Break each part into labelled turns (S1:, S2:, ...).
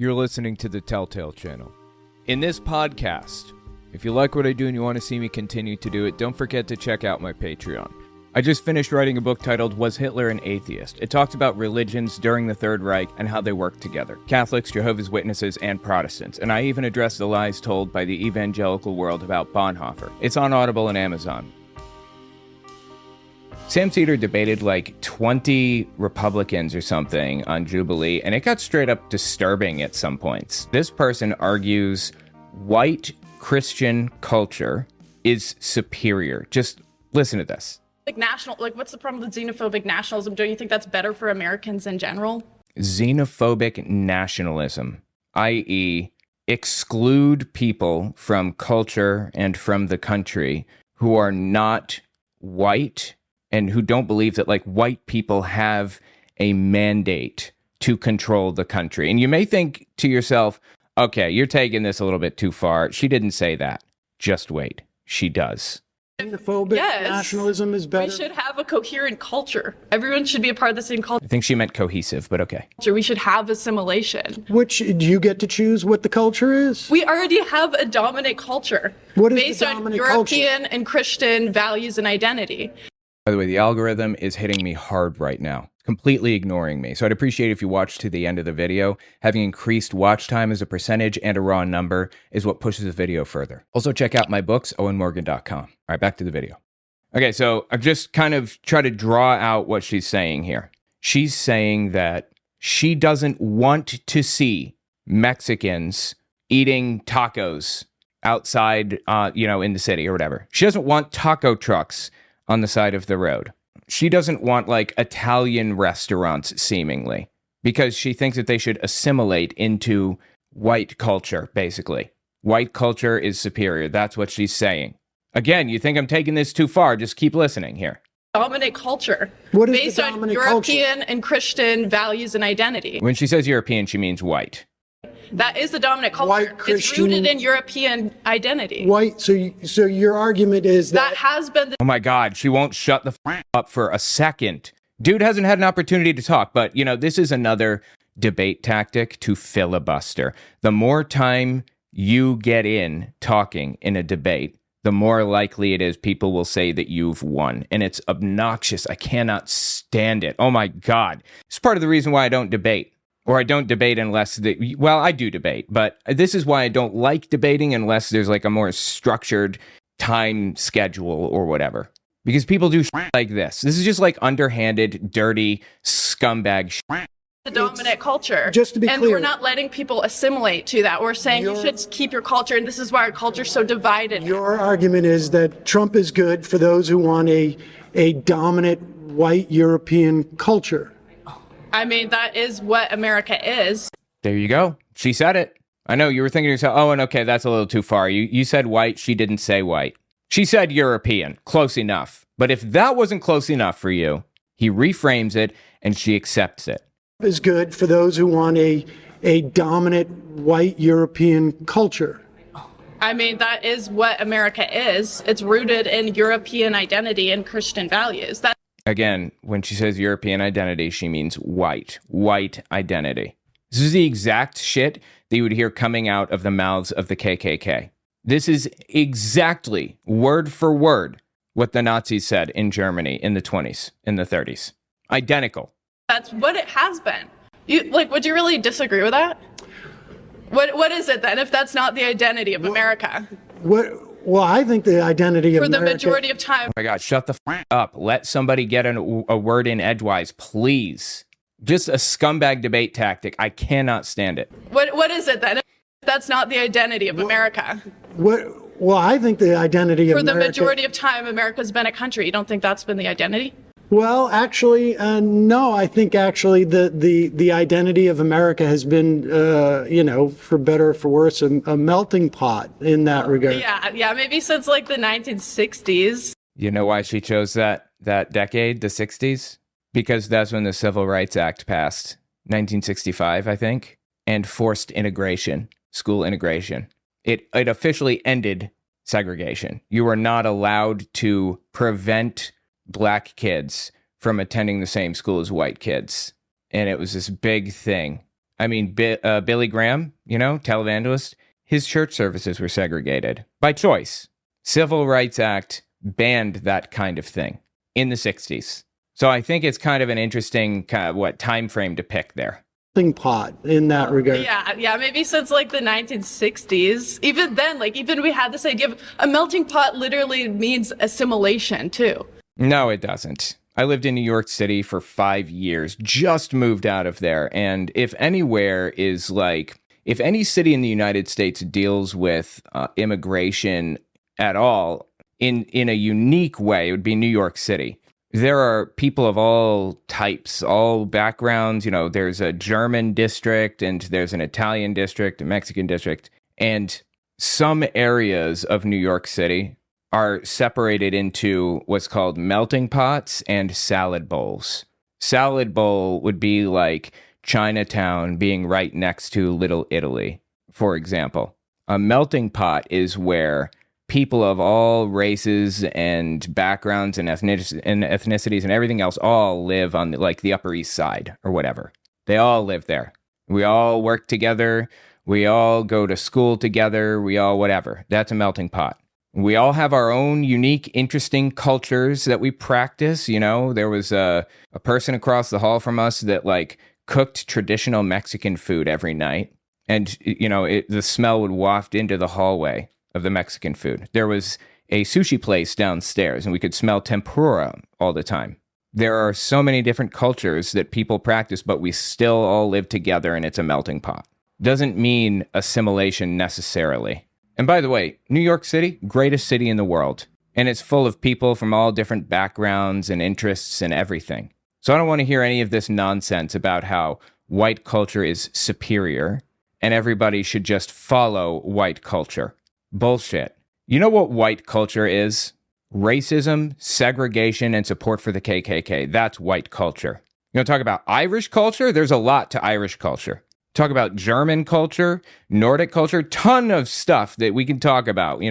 S1: You're listening to the Telltale Channel. In this podcast, if you like what I do and you want to see me continue to do it, don't forget to check out my Patreon. I just finished writing a book titled Was Hitler an Atheist? It talks about religions during the Third Reich and how they work together. Catholics, Jehovah's Witnesses, and Protestants. And I even address the lies told by the evangelical world about Bonhoeffer. It's on Audible and Amazon. Sam Seder debated like 20 Republicans or something on Jubilee, and it got straight up disturbing at some points. This person argues white Christian culture is superior. Just listen to this.
S2: What's the problem with xenophobic nationalism? Don't you think that's better for Americans in general?
S1: Xenophobic nationalism, i.e., exclude people from culture and from the country who are not white and who don't believe that like white people have a mandate to control the country. And you may think to yourself, okay, you're taking this a little bit too far. She didn't say that. Just wait. She does.
S3: Xenophobic nationalism is better.
S2: We should have a coherent culture. Everyone should be a part of the same culture.
S1: I think she meant cohesive, but okay.
S2: We should have assimilation.
S3: Which, do you get to choose what the culture is?
S2: We already have a dominant culture.
S3: What is
S2: based
S3: the dominant
S2: on European and Christian values and identity.
S1: By the way, the algorithm is hitting me hard right now, completely ignoring me. So I'd appreciate if you watch to the end of the video. Having increased watch time as a percentage and a raw number is what pushes the video further. Also check out my books, owenmorgan.com. All right, back to the video. Okay, so I've just kind of tried to draw out what she's saying here. She's saying that she doesn't want to see Mexicans eating tacos outside, in the city or whatever. She doesn't want taco trucks on the side of the road. She doesn't want like Italian restaurants seemingly because she thinks that they should assimilate into white culture, basically. White culture is superior. That's what she's saying. Again, you think I'm taking this too far. Just keep listening here.
S2: Dominant culture.
S3: What is
S2: based
S3: the
S2: on
S3: dominant
S2: European
S3: culture?
S2: and Christian values and identity.
S1: When she says European, she means white.
S2: That is the dominant culture.
S3: White Christian,
S2: it's rooted in European identity.
S3: White. So your argument is
S2: that has been the
S1: Oh my God, she won't shut the up for a second. Dude hasn't had an opportunity to talk, but this is another debate tactic to filibuster. The more time you get in talking in a debate, the more likely it is people will say that you've won. And it's obnoxious. I cannot stand it. Oh my God. It's part of the reason why I don't debate. Or I don't debate unless, I do debate, but this is why I don't like debating unless there's like a more structured time schedule or whatever. Because people do like this. This is just like underhanded, dirty, scumbag
S2: the dominant culture.
S3: Just to be clear.
S2: And we're not letting people assimilate to that. We're saying you should keep your culture, and this is why our culture's so divided.
S3: Your argument is that Trump is good for those who want a dominant white European culture.
S2: I mean, that is what America is.
S1: There you go. She said it. I know you were thinking to yourself, oh, and okay, that's a little too far. You said white. She didn't say white. She said European. Close enough. But if that wasn't close enough for you, he reframes it and she accepts it.
S3: Is good for those who want a dominant white European culture.
S2: I mean, that is what America is. It's rooted in European identity and Christian values.
S1: Again, when she says European identity, she means white identity. This is the exact shit that you would hear coming out of the mouths of the KKK. This is exactly, word for word, what the Nazis said in Germany in the 20s, in the 30s. Identical.
S2: That's what it has been. Would you really disagree with that? What is it then, if that's not the identity of America?
S3: Well, I think the identity of
S2: For the
S3: America,
S2: majority of time.
S1: Oh my God, shut the up. Let somebody get a word in edgewise, please. Just a scumbag debate tactic. I cannot stand it.
S2: What is it then, if that's not the identity of America?
S3: Well, I think the identity of America.
S2: For the majority of time, America's been a country. You don't think that's been the identity?
S3: Well, actually, no. I think actually the identity of America has been, for better or for worse, a melting pot in that regard.
S2: Yeah, maybe since like the 1960s.
S1: You know why she chose that decade, the 60s? Because that's when the Civil Rights Act passed, 1965, I think, and forced integration, school integration. It officially ended segregation. You were not allowed to prevent black kids from attending the same school as white kids. And it was this big thing. I mean, Billy Graham, televangelist, his church services were segregated by choice. Civil Rights Act banned that kind of thing in the 60s. So I think it's kind of an interesting time frame to pick there.
S3: Pot in that regard.
S2: Yeah, maybe since like the 1960s. Even then, even we had this idea of a melting pot literally means assimilation too.
S1: No, it doesn't. I lived in New York City for 5 years, just moved out of there. And if any city in the United States deals with immigration at all in a unique way, it would be New York City. There are people of all types, all backgrounds. There's a German district and there's an Italian district, a Mexican district. And some areas of New York City are separated into what's called melting pots and salad bowls. Salad bowl would be like Chinatown being right next to Little Italy, for example. A melting pot is where people of all races and backgrounds and ethnicities and everything else all live on the Upper East Side or whatever. They all live there. We all work together. We all go to school together. We all whatever. That's a melting pot. We all have our own unique, interesting cultures that we practice. There was a person across the hall from us that cooked traditional Mexican food every night. And, the smell would waft into the hallway of the Mexican food. There was a sushi place downstairs and we could smell tempura all the time. There are so many different cultures that people practice, but we still all live together and it's a melting pot. Doesn't mean assimilation necessarily. And by the way, New York City, greatest city in the world. And it's full of people from all different backgrounds and interests and everything. So I don't want to hear any of this nonsense about how white culture is superior and everybody should just follow white culture. Bullshit. You know what white culture is? Racism, segregation, and support for the KKK. That's white culture. You want to talk about Irish culture? There's a lot to Irish culture. Talk about German culture, Nordic culture, ton of stuff that we can talk about,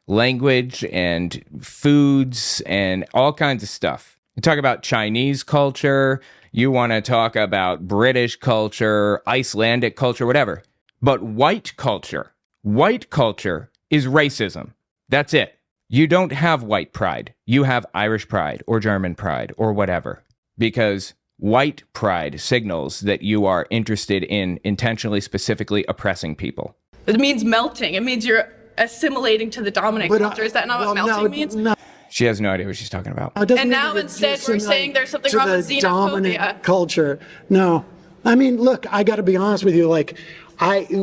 S1: language and foods and all kinds of stuff. You talk about Chinese culture, you want to talk about British culture, Icelandic culture, whatever. But white culture is racism. That's it. You don't have white pride. You have Irish pride or German pride or whatever. Because white pride signals that you are interested in intentionally, specifically oppressing people.
S2: It means melting. It means you're assimilating to the dominant culture. Is that not what melting means?
S3: No.
S1: She has no idea what she's talking about.
S2: And now instead we're saying there's something wrong with xenophobia.
S3: Dominant culture. No. I mean, look, I got to be honest with you.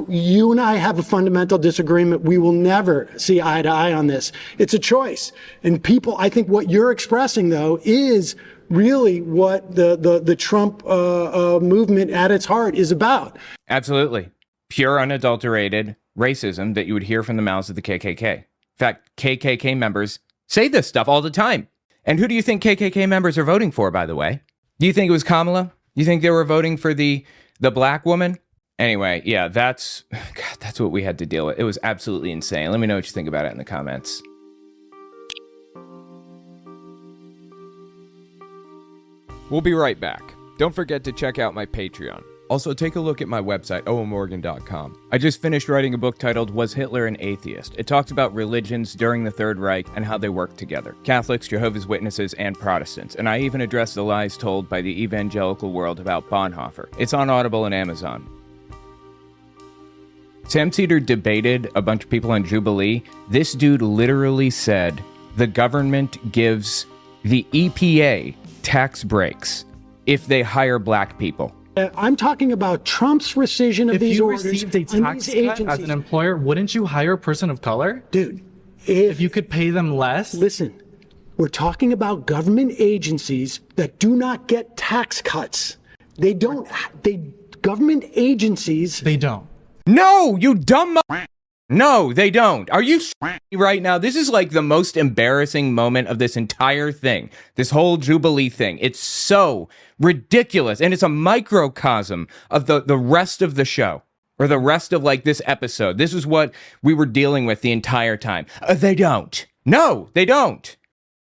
S3: You and I have a fundamental disagreement. We will never see eye to eye on this. It's a choice. And people, I think what you're expressing, though, is really what the Trump movement at its heart is about.
S1: Absolutely. Pure, unadulterated racism that you would hear from the mouths of the KKK. In fact, KKK members say this stuff all the time. And who do you think KKK members are voting for, by the way? Do you think it was Kamala? You think they were voting for the black woman? Anyway, yeah, that's what we had to deal with. It was absolutely insane. Let me know what you think about it in the comments. We'll be right back. Don't forget to check out my Patreon. Also, take a look at my website, owenmorgan.com. I just finished writing a book titled Was Hitler an Atheist? It talks about religions during the Third Reich and how they work together. Catholics, Jehovah's Witnesses, and Protestants. And I even address the lies told by the evangelical world about Bonhoeffer. It's on Audible and Amazon. Sam Seder debated a bunch of people on Jubilee. This dude literally said the government gives the EPA tax breaks if they hire black people.
S3: I'm talking about Trump's rescission of these orders.
S4: If you received a tax cut as an employer, wouldn't you hire a person of color?
S3: Dude,
S4: if you could pay them less?
S3: Listen, we're talking about government agencies that do not get tax cuts. They don't. Government agencies.
S4: They don't.
S1: No, you dumb No, they don't. Are you right now? This is like the most embarrassing moment of this entire thing. This whole Jubilee thing. It's so ridiculous. And it's a microcosm of the rest of the show. Or the rest of this episode. This is what we were dealing with the entire time. They don't. No, they don't.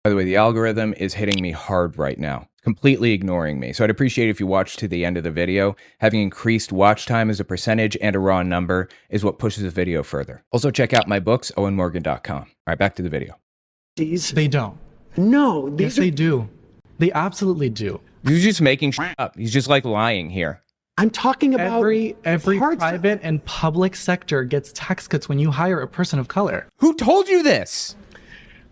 S1: By the way, the algorithm is hitting me hard right now. completely ignoring me. So I'd appreciate if you watch to the end of the video. Having increased watch time as a percentage and a raw number is what pushes the video further. Also check out my books, owenmorgan.com. All right, back to the video.
S4: They don't.
S3: No,
S4: Yes, they do. They absolutely do.
S1: He's just making shit up. He's just like lying here.
S3: I'm talking about
S4: Every private and public sector gets tax cuts when you hire a person of color.
S1: Who told you this?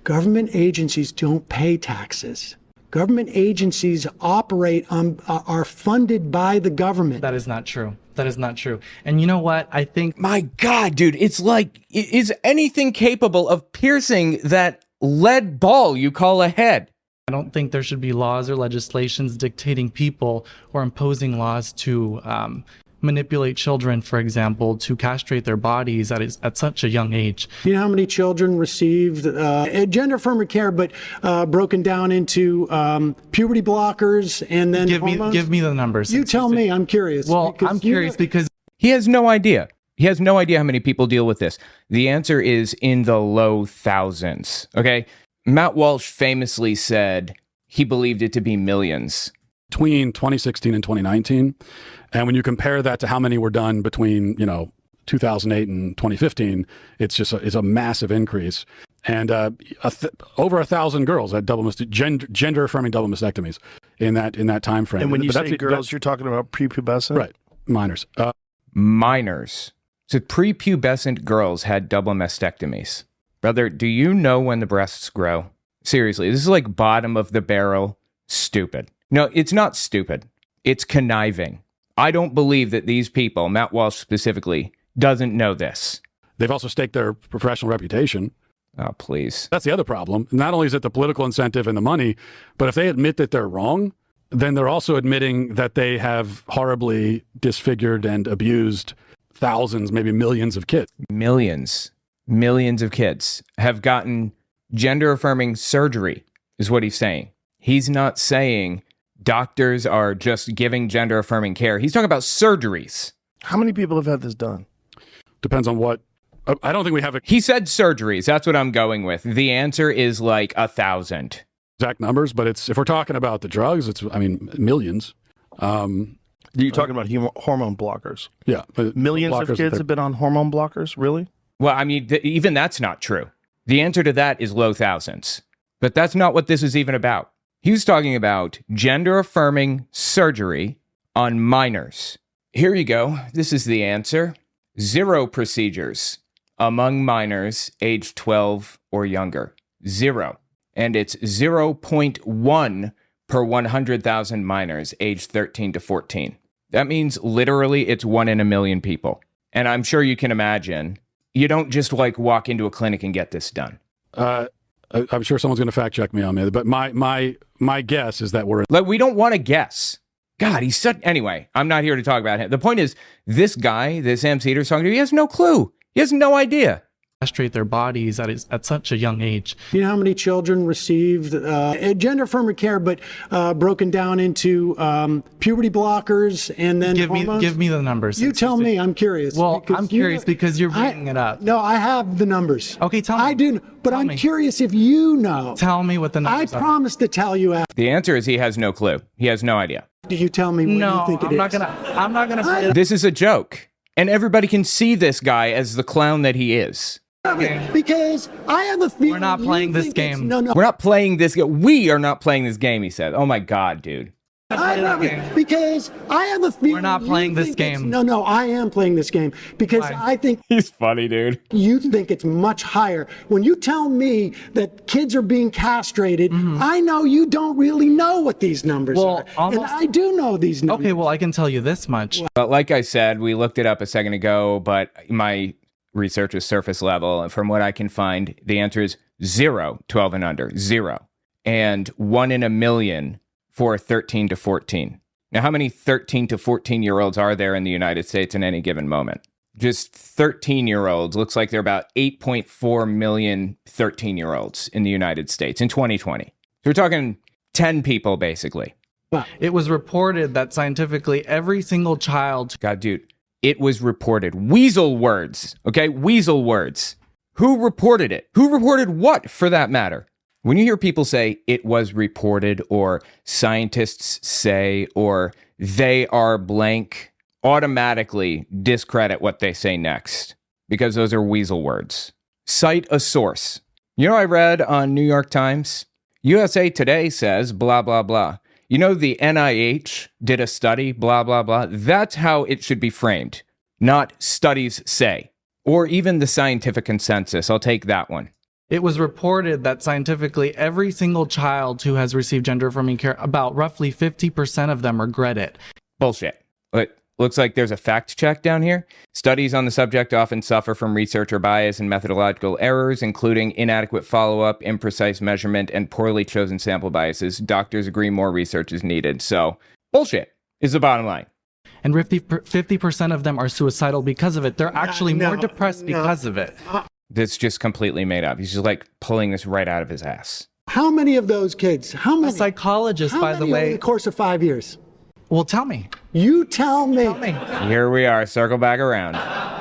S3: Government agencies don't pay taxes. Government agencies operate are funded by the government.
S4: That is not true. That is not true. And you know what? I think
S1: My God, dude, it's like, is anything capable of piercing that lead ball you call a head?
S4: I don't think there should be laws or legislations dictating people or imposing laws to manipulate children, for example, to castrate their bodies at such a young age.
S3: You know how many children received gender-affirming care, but broken down into puberty blockers and then hormones?
S4: Give me the numbers.
S3: You tell me. I'm curious.
S4: Well, I'm curious because
S1: He has no idea. He has no idea how many people deal with this. The answer is in the low thousands, okay? Matt Walsh famously said he believed it to be millions.
S5: Between 2016 and 2019. And when you compare that to how many were done between, 2008 and 2015, it's a massive increase. And over 1,000 girls had gender-affirming double mastectomies in that time frame.
S6: And when you say girls, you're talking about prepubescent?
S5: Right, minors.
S1: Minors. So prepubescent girls had double mastectomies. Brother, do you know when the breasts grow? Seriously, this is like bottom of the barrel stupid. No, it's not stupid. It's conniving. I don't believe that these people, Matt Walsh specifically, doesn't know this.
S5: They've also staked their professional reputation.
S1: Oh, please.
S5: That's the other problem. Not only is it the political incentive and the money, but if they admit that they're wrong, then they're also admitting that they have horribly disfigured and abused thousands, maybe millions of kids.
S1: Millions of kids have gotten gender-affirming surgery, is what he's saying. He's not saying doctors are just giving gender-affirming care. He's talking about surgeries.
S6: How many people have had this done?
S5: Depends on what. I don't think we have
S1: He said surgeries. That's what I'm going with. The answer is like 1,000.
S5: exact numbers, but if we're talking about the drugs, millions.
S6: You're talking about hormone blockers.
S5: Yeah.
S6: Millions of kids have been on hormone blockers? Really?
S1: Well, even that's not true. The answer to that is low thousands. But that's not what this is even about. He was talking about gender-affirming surgery on minors. Here you go. This is the answer. 0 procedures among minors aged 12 or younger. 0. And it's 0.1 per 100,000 minors aged 13 to 14. That means literally it's 1 in a million people. And I'm sure you can imagine, you don't just walk into a clinic and get this done.
S5: I'm sure someone's going to fact check me on it, but my guess is that
S1: we don't want to guess. God, he's such. Anyway, I'm not here to talk about him. The point is, this guy, this Sam Seder's talking to, he has no clue. He has no idea.
S4: Castrate their bodies at such a young age.
S3: You know how many children received gender-affirming care, but broken down into puberty blockers and then hormones?
S4: Give me the numbers.
S3: You tell me. I'm curious.
S4: Well, I'm curious because you're bringing it up.
S3: No, I have the numbers.
S4: Okay, tell me.
S3: I do, but I'm curious if you know.
S4: Tell me what the numbers are.
S3: I promise to tell you after.
S1: The answer is he has no clue. He has no idea.
S3: Do you tell me what you think it is?
S4: I'm not gonna.
S1: This is a joke. And everybody can see this guy as the clown that he is.
S3: Because I have a feeling
S4: we're not playing this game.
S3: No.
S1: We're not playing this game. We are not playing this game, he said. Oh my God, dude.
S3: Because I have a feeling
S4: we're not playing this game.
S3: No, I am playing this game because I think
S1: he's funny, dude.
S3: You think it's much higher. When you tell me that kids are being castrated, I know you don't really know what these numbers are. And I do know these numbers.
S4: Okay, well, I can tell you this much.
S1: But like I said, we looked it up a second ago, but my research is surface level. And from what I can find, the answer is 0, 12 and under, 0. And 1 in a million for 13 to 14. Now, how many 13 to 14-year-olds are there in the United States in any given moment? Just 13-year-olds. Looks like there are about 8.4 million 13-year-olds in the United States in 2020. So we're talking 10 people, basically.
S4: It was reported that scientifically every single child...
S1: God, dude, it was reported. Weasel words, okay? Weasel words. Who reported it? Who reported what, for that matter? When you hear people say it was reported or scientists say or they are blank, automatically discredit what they say next because those are weasel words. Cite a source. You know, I read on New York Times, USA Today says blah, blah, blah. You know, the NIH did a study, blah, blah, blah. That's how it should be framed, not studies say, or even the scientific consensus. I'll take that one.
S4: It was reported that scientifically every single child who has received gender-affirming care, about roughly 50% of them regret it.
S1: Bullshit. But looks like there's a fact check down here. Studies on the subject often suffer from researcher bias and methodological errors, including inadequate follow-up, imprecise measurement, and poorly chosen sample biases. Doctors agree more research is needed. So, bullshit is the bottom line.
S4: And 50% of them are suicidal because of it. They're actually more depressed because of it.
S1: That's just completely made up. He's just like pulling this right out of his ass.
S3: How many of those kids? How many?
S4: A psychologist, by the way.
S3: Over the course of 5 years?
S4: Well, tell me.
S3: You tell me.
S1: Here we are, circle back around.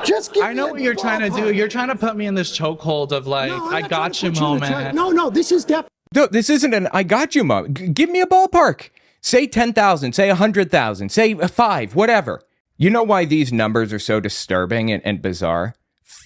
S3: Just give
S4: I know what you're trying to do. You're trying to put me in this chokehold of like, I got you moment.
S3: No, this is definitely.
S1: No, this isn't an I got you moment. Give me a ballpark. Say 10,000, say 100,000, say 5, whatever. You know why these numbers are so disturbing and bizarre?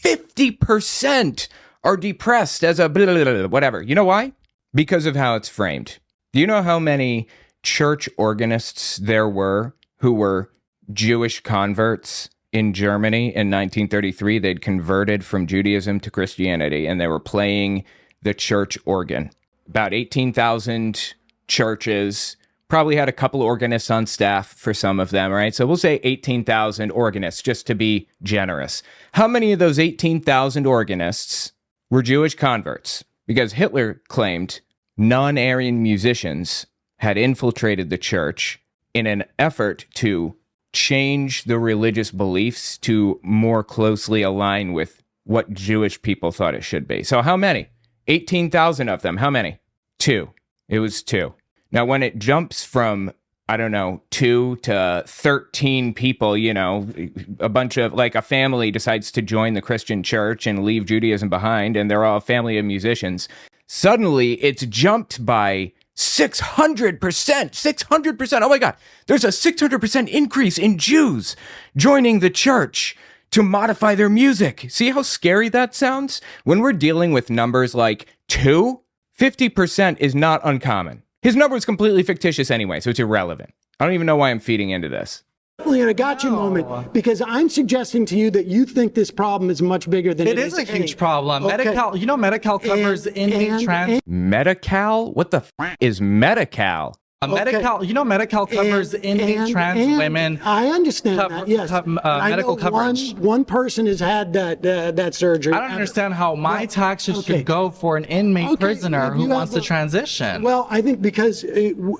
S1: 50% are depressed as a blah, blah, blah, whatever. You know why? Because of how it's framed. Do you know how many church organists there were who were Jewish converts in Germany in 1933? They'd converted from Judaism to Christianity, and they were playing the church organ. About 18,000 churches, probably had a couple organists on staff for some of them, right? So we'll say 18,000 organists, just to be generous. How many of those 18,000 organists were Jewish converts? Because Hitler claimed non-Aryan musicians had infiltrated the church in an effort to change the religious beliefs to more closely align with what Jewish people thought it should be. So how many? 18,000 of them. How many? 2. It was 2. Now, when it jumps from, 2 to 13 people, a bunch of, like a family decides to join the Christian church and leave Judaism behind, and they're all a family of musicians, suddenly it's jumped by 600%. 600%. Oh my God. There's a 600% increase in Jews joining the church to modify their music. See how scary that sounds? When we're dealing with numbers like 2, 50% is not uncommon. His number is completely fictitious anyway, so it's irrelevant. I don't even know why I'm feeding into this.
S3: In a gotcha moment, because I'm suggesting to you that you think this problem is much bigger than it is.
S4: It is a huge problem. Okay. Medi-Cal, Medi-Cal covers inmate trans.
S1: Medi-Cal? What the is Medi-Cal?
S4: Medi-Cal, Medi-Cal covers inmate trans women.
S3: I understand that, yes.
S4: Medical coverage.
S3: One person has had that surgery.
S4: I don't understand how my taxes should go for an inmate prisoner who wants to transition.
S3: Well, I think because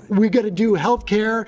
S3: we got to do health care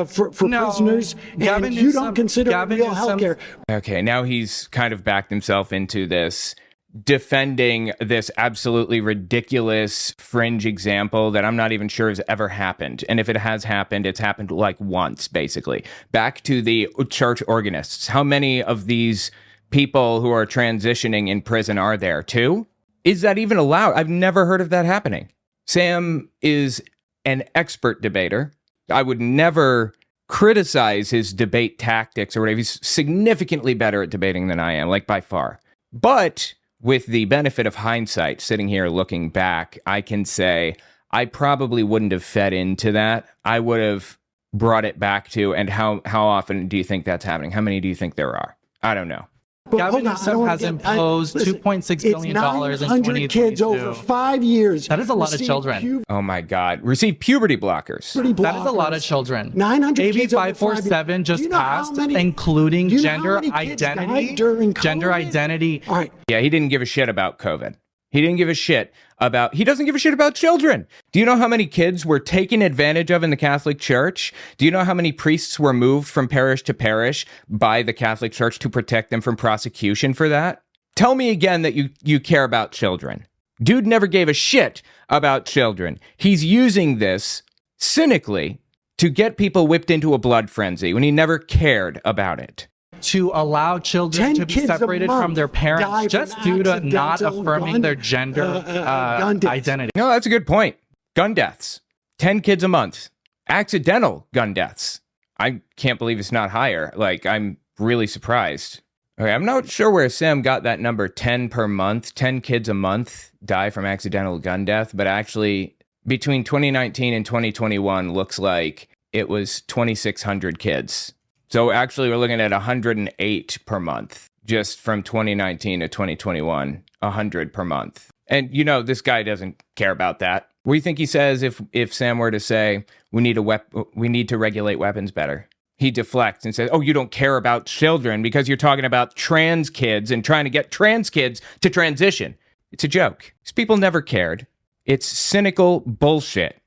S3: for prisoners, and you don't consider it real health care.
S1: Okay, now he's kind of backed himself into this, defending this absolutely ridiculous fringe example that I'm not even sure has ever happened. And if it has happened, it's happened like once, basically. Back to the church organists. How many of these people who are transitioning in prison are there? 2? Is that even allowed? I've never heard of that happening. Sam is an expert debater. I would never criticize his debate tactics or whatever. He's significantly better at debating than I am, like by far. But with the benefit of hindsight, sitting here looking back, I can say I probably wouldn't have fed into that. I would have brought it back to, and how often do you think that's happening? How many do you think there are? I don't know.
S4: Gavin Newsom has imposed $2.6 billion in 2022.
S3: Kids over 5 years.
S4: That is a lot of children.
S1: Oh my God. Receive puberty blockers.
S4: That is a lot of children.
S3: 900
S4: AB
S3: kids
S4: 547 just passed, including gender identity. Gender identity.
S3: All right.
S1: Yeah, he didn't give a shit about COVID. He doesn't give a shit about children. Do you know how many kids were taken advantage of in the Catholic Church? Do you know how many priests were moved from parish to parish by the Catholic Church to protect them from prosecution for that? Tell me again that you care about children. Dude never gave a shit about children. He's using this cynically to get people whipped into a blood frenzy when he never cared about it.
S4: to allow children
S3: 10
S4: to be
S3: kids a
S4: separated from
S3: month
S4: their
S3: die
S4: parents just
S3: from
S4: due to not
S3: accidental
S4: affirming their gender
S3: gun deaths.
S4: identity.
S1: No, that's a good point. Gun deaths. 10 kids a month. Accidental gun deaths. I can't believe it's not higher. Like, I'm really surprised. Okay, I'm not sure where Sam got that number 10 per month. 10 kids a month die from accidental gun death, but actually between 2019 and 2021 looks like it was 2,600 kids. So actually we're looking at 108 per month just from 2019 to 2021, 100 per month. And you know, this guy doesn't care about that. What do you think he says if Sam were to say we need to regulate weapons better? He deflects and says, "Oh, you don't care about children because you're talking about trans kids and trying to get trans kids to transition." It's a joke. These people never cared. It's cynical bullshit.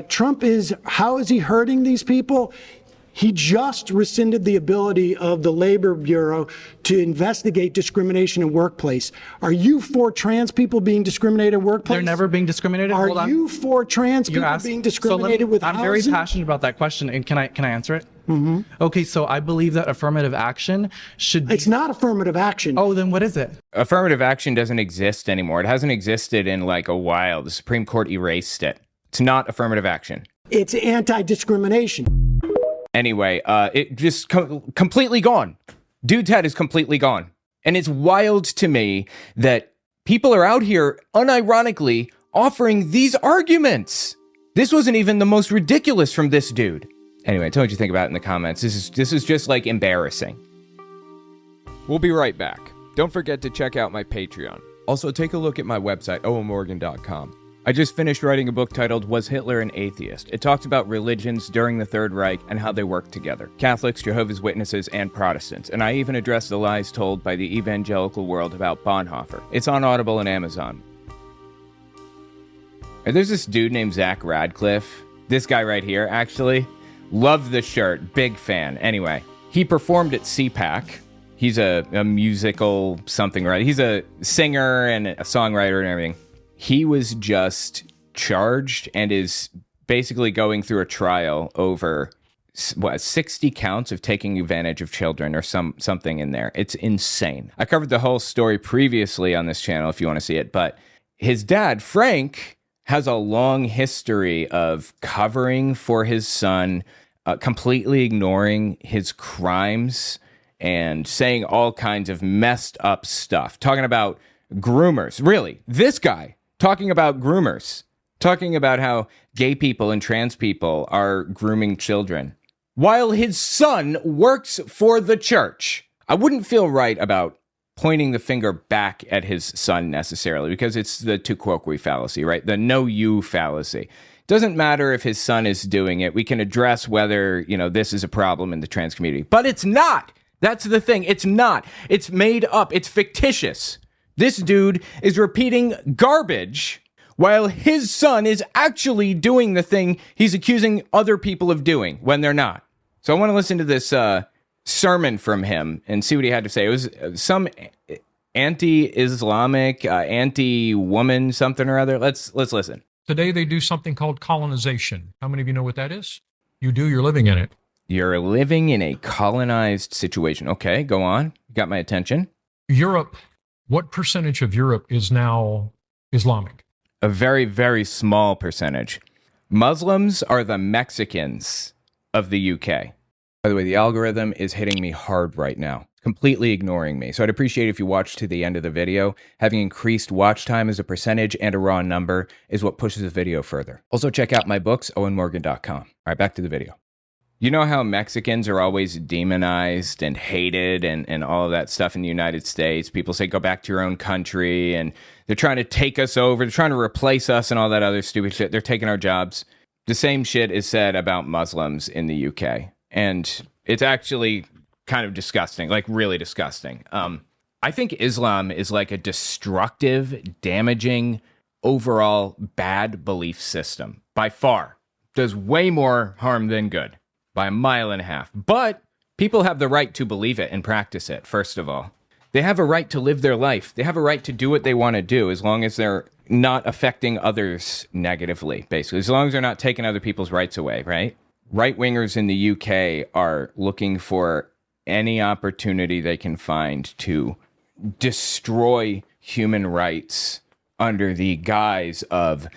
S3: Trump how is he hurting these people? He just rescinded the ability of the Labor Bureau to investigate discrimination in workplace. Are you for trans people being discriminated in workplace?
S4: They're never being discriminated. Hold on.
S3: Are you for trans people being discriminated with
S4: I'm
S3: housing?
S4: very passionate about that question, and can I answer it? Mm-hmm. Okay, so I believe that affirmative action should be...
S3: It's not affirmative action.
S4: Oh, then what is it?
S1: Affirmative action doesn't exist anymore. It hasn't existed in like a while. The Supreme Court erased it. It's not affirmative action.
S3: It's anti-discrimination.
S1: Anyway, it just completely gone. Dude's head is completely gone. And it's wild to me that people are out here unironically offering these arguments. This wasn't even the most ridiculous from this dude. Anyway, tell me what you think about it in the comments. This is just like embarrassing. We'll be right back. Don't forget to check out my Patreon. Also, take a look at my website, owenmorgan.com. I just finished writing a book titled Was Hitler an Atheist? It talks about religions during the Third Reich and how they work together. Catholics, Jehovah's Witnesses, and Protestants. And I even address the lies told by the evangelical world about Bonhoeffer. It's on Audible and Amazon. And there's this dude named Zach Radcliffe. This guy right here, actually. Love the shirt. Big fan. Anyway, he performed at CPAC. He's a musical something, right? He's a singer and a songwriter and everything. He was just charged and is basically going through a trial over 60 counts of taking advantage of children or something in there. It's insane. I covered the whole story previously on this channel if you want to see it, but his dad, Frank, has a long history of covering for his son, completely ignoring his crimes and saying all kinds of messed up stuff. Talking about groomers. Really, this guy talking about groomers. Talking about how gay people and trans people are grooming children. While his son works for the church. I wouldn't feel right about pointing the finger back at his son necessarily, because it's the tu quoque fallacy, right? The no you fallacy. Doesn't matter if his son is doing it. We can address whether, this is a problem in the trans community. But it's not. That's the thing. It's not. It's made up. It's fictitious. This dude is repeating garbage while his son is actually doing the thing he's accusing other people of doing when they're not. So I want to listen to this sermon from him and see what he had to say. It was some anti-Islamic, anti-woman something or other. Let's listen.
S7: Today they do something called colonization. How many of you know what that is? You do, you're living in it.
S1: You're living in a colonized situation. Okay, go on. You got my attention.
S7: Europe, what percentage of Europe is now Islamic?
S1: A very, very small percentage. Muslims are the Mexicans of the UK. By the way, the algorithm is hitting me hard right now, completely ignoring me. So I'd appreciate if you watch to the end of the video. Having increased watch time as a percentage and a raw number is what pushes the video further. Also check out my books, owenmorgan.com. All right, back to the video. You know how Mexicans are always demonized and hated and all of that stuff in the United States? People say, go back to your own country, and they're trying to take us over. They're trying to replace us and all that other stupid shit. They're taking our jobs. The same shit is said about Muslims in the UK. And it's actually kind of disgusting, like really disgusting. I think Islam is like a destructive, damaging, overall bad belief system. By far. Does way more harm than good. By a mile and a half. But people have the right to believe it and practice it, first of all. They have a right to live their life. They have a right to do what they want to do as long as they're not affecting others negatively, basically. As long as they're not taking other people's rights away, right? Right-wingers in the UK are looking for any opportunity they can find to destroy human rights under the guise of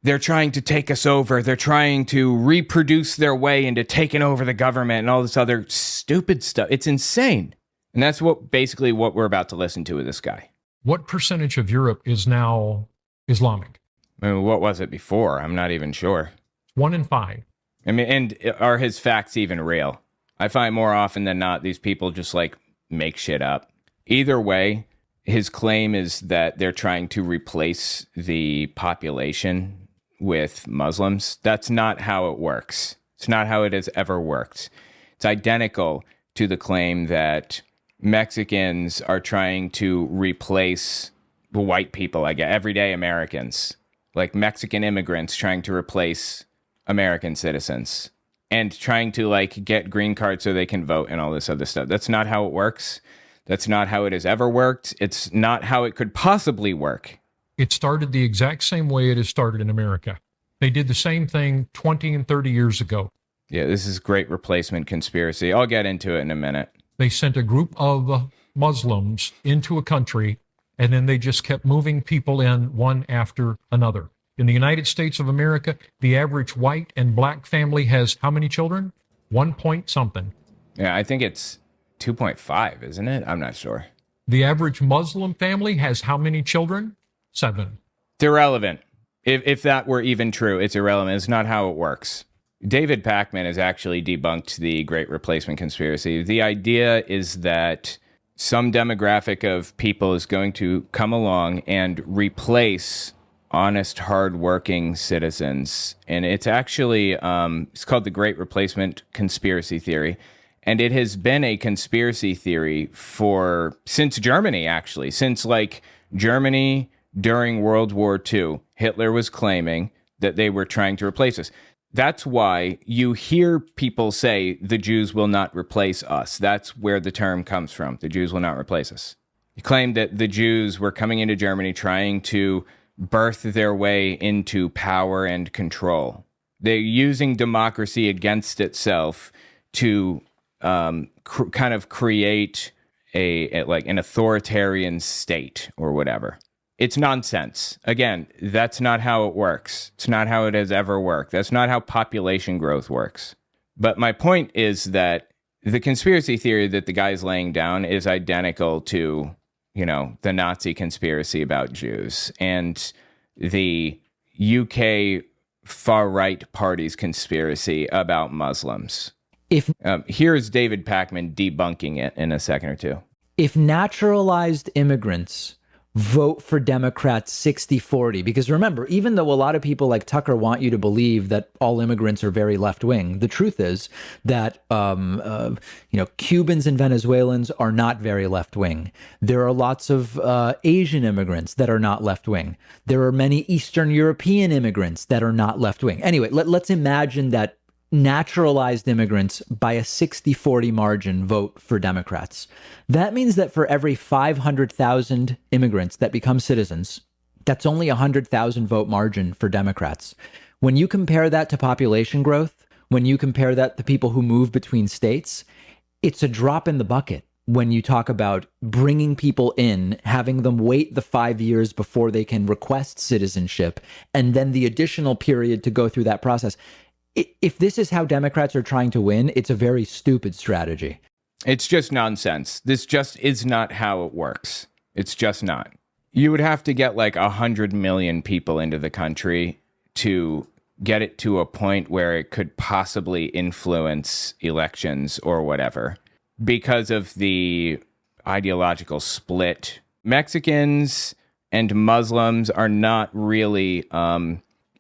S1: they're trying to take us over, they're trying to reproduce their way into taking over the government and all this other stupid stuff. It's insane. And that's basically what we're about to listen to with this guy.
S7: What percentage of Europe is now Islamic?
S1: I mean, what was it before? I'm not even sure.
S7: 1 in 5.
S1: I mean, and are his facts even real? I find more often than not, these people just like make shit up. Either way, his claim is that they're trying to replace the population with Muslims. That's not how it works. It's not how it has ever worked. It's identical to the claim that Mexicans are trying to replace the white people, like everyday Americans, like Mexican immigrants trying to replace American citizens and trying to like get green cards so they can vote and all this other stuff. That's not how it works. That's not how it has ever worked. It's not how it could possibly work.
S7: It started the exact same way it has started in America. They did the same thing 20 and 30 years ago.
S1: Yeah, this is great replacement conspiracy. I'll get into it in a minute.
S7: They sent a group of Muslims into a country, and then they just kept moving people in one after another. In the United States of America, the average white and black family has how many children? 1 point something.
S1: Yeah, I think it's 2.5, isn't it? I'm not sure.
S7: The average Muslim family has how many children? 7.
S1: It's irrelevant. If that were even true, it's irrelevant. It's not how it works. David Pakman has actually debunked the Great Replacement conspiracy. The idea is that some demographic of people is going to come along and replace honest, hardworking citizens. And it's actually, it's called the Great Replacement conspiracy theory. And it has been a conspiracy theory since Germany, actually. Since like Germany during World War II, Hitler was claiming that they were trying to replace us. That's why you hear people say the Jews will not replace us. That's where the term comes from. The Jews will not replace us. He claimed that the Jews were coming into Germany trying to birth their way into power and control. They're using democracy against itself to kind of create an authoritarian state or whatever. It's nonsense. Again, that's not how it works. It's not how it has ever worked. That's not how population growth works. But my point is that the conspiracy theory that the guy's laying down is identical to, the Nazi conspiracy about Jews and the UK far-right party's conspiracy about Muslims. Here's David Pakman debunking it in a second or two.
S8: If naturalized immigrants vote for Democrats 60-40, because remember, even though a lot of people like Tucker want you to believe that all immigrants are very left-wing, the truth is that Cubans and Venezuelans are not very left-wing. There are lots of Asian immigrants that are not left-wing. There are many Eastern European immigrants that are not left-wing. Anyway, let's imagine that naturalized immigrants by a 60-40 margin vote for Democrats. That means that for every 500,000 immigrants that become citizens, that's only a 100,000 vote margin for Democrats. When you compare that to population growth, when you compare that to people who move between states, it's a drop in the bucket when you talk about bringing people in, having them wait the 5 years before they can request citizenship, and then the additional period to go through that process. If this is how Democrats are trying to win, it's a very stupid strategy.
S1: It's just nonsense. This just is not how it works. It's just not. You would have to get like 100 million people into the country to get it to a point where it could possibly influence elections or whatever because of the ideological split. Mexicans and Muslims are not really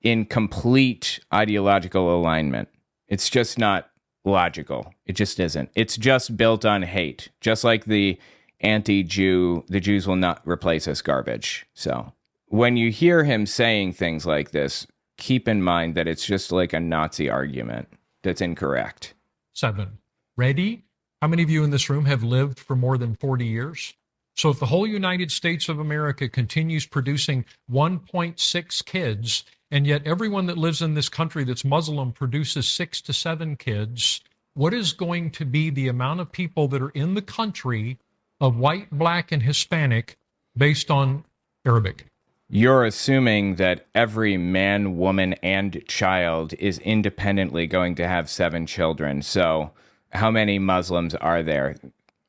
S1: in complete ideological alignment. It's just not logical. It just isn't. It's just built on hate, just like the anti-Jew, the Jews will not replace us garbage. So when you hear him saying things like this, keep in mind that it's just like a Nazi argument that's incorrect.
S7: 7. Ready? How many of you in this room have lived for more than 40 years? So if the whole United States of America continues producing 1.6 kids, and yet everyone that lives in this country that's Muslim produces 6 to 7 kids, what is going to be the amount of people that are in the country of white, black, and Hispanic based on Arabic.
S1: You're assuming that every man, woman, and child is independently going to have 7 children. So how many Muslims are there?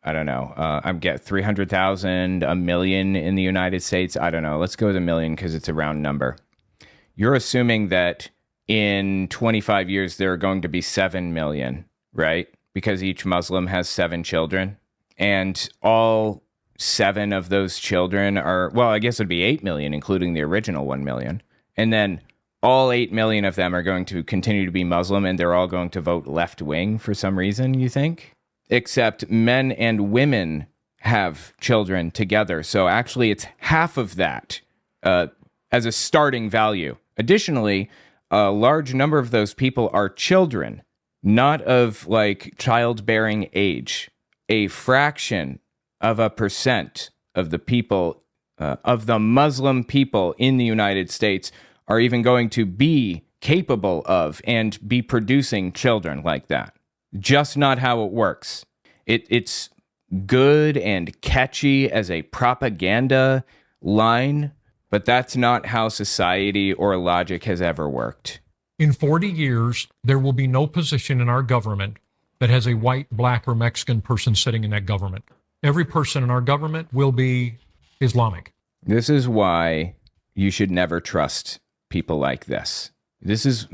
S1: I don't know. I'm get 300,000, a million in the United States. I don't know. Let's go with a million because it's a round number. You're assuming that in 25 years, there are going to be 7 million, right? Because each Muslim has 7 children. And all 7 of those children are, well, I guess it'd be 8 million, including the original 1 million. And then all 8 million of them are going to continue to be Muslim, and they're all going to vote left wing for some reason, you think? Except men and women have children together. So actually, it's half of that as a starting value. Additionally, a large number of those people are children, not of like childbearing age. A fraction of a percent of the people, of the Muslim people in the United States are even going to be capable of and be producing children like that. Just not how it works. It's good and catchy as a propaganda line, but that's not how society or logic has ever worked.
S7: In 40 years, there will be no position in our government that has a white, black, or Mexican person sitting in that government. Every person in our government will be Islamic.
S1: This is why you should never trust people like this. This is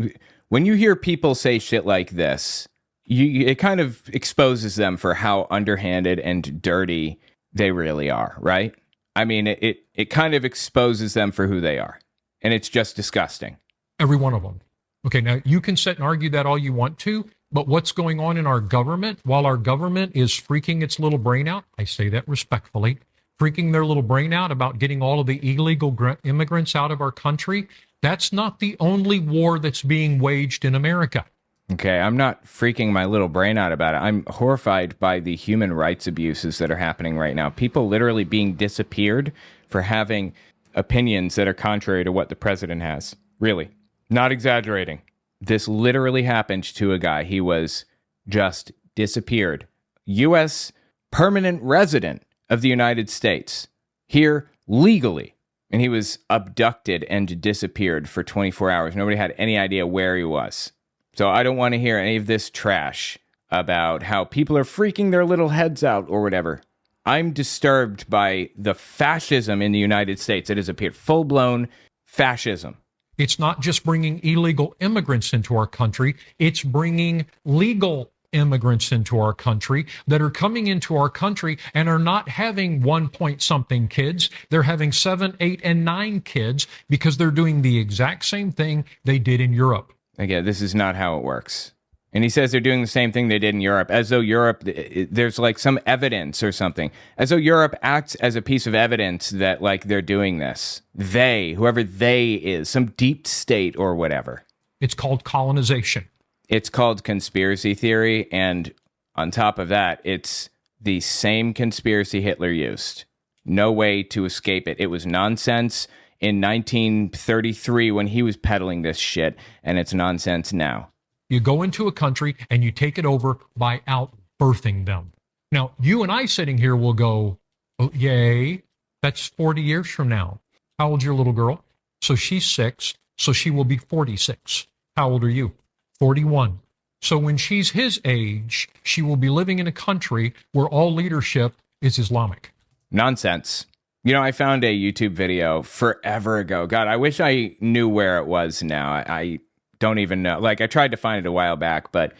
S1: when you hear people say shit like this, it kind of exposes them for how underhanded and dirty they really are, right? I mean, it kind of exposes them for who they are. And it's just disgusting.
S7: Every one of them. Okay, now you can sit and argue that all you want to, but what's going on in our government, while our government is freaking its little brain out, I say that respectfully, freaking their little brain out about getting all of the illegal immigrants out of our country, that's not the only war that's being waged in America.
S1: Okay, I'm not freaking my little brain out about it. I'm horrified by the human rights abuses that are happening right now. People literally being disappeared for having opinions that are contrary to what the president has. Really. Not exaggerating. This literally happened to a guy. He was just disappeared. U.S. permanent resident of the United States. Here legally. And he was abducted and disappeared for 24 hours. Nobody had any idea where he was. So I don't want to hear any of this trash about how people are freaking their little heads out or whatever. I'm disturbed by the fascism in the United States. It has appeared full-blown fascism.
S7: It's not just bringing illegal immigrants into our country. It's bringing legal immigrants into our country that are coming into our country and are not having 1-point-something kids. They're having 7, 8, and 9 kids because they're doing the exact same thing they did in Europe.
S1: Again, this is not how it works. And he says they're doing the same thing they did in Europe, as though Europe, there's like some evidence or something, as though Europe acts as a piece of evidence that like they're doing this. They, whoever they is, some deep state or whatever.
S7: It's called colonization.
S1: It's called conspiracy theory. And on top of that, it's the same conspiracy Hitler used. No way to escape it. It was nonsense in 1933 when he was peddling this shit, and it's nonsense now.
S7: You go into a country and you take it over by outbirthing them. Now, you and I sitting here will go, oh, yay, that's 40 years from now. How old's your little girl? So she's 6, so she will be 46. How old are you? 41. So when she's his age, she will be living in a country where all leadership is Islamic.
S1: Nonsense. You know, I found a YouTube video forever ago. God, I wish I knew where it was now. I don't even know. Like, I tried to find it a while back, but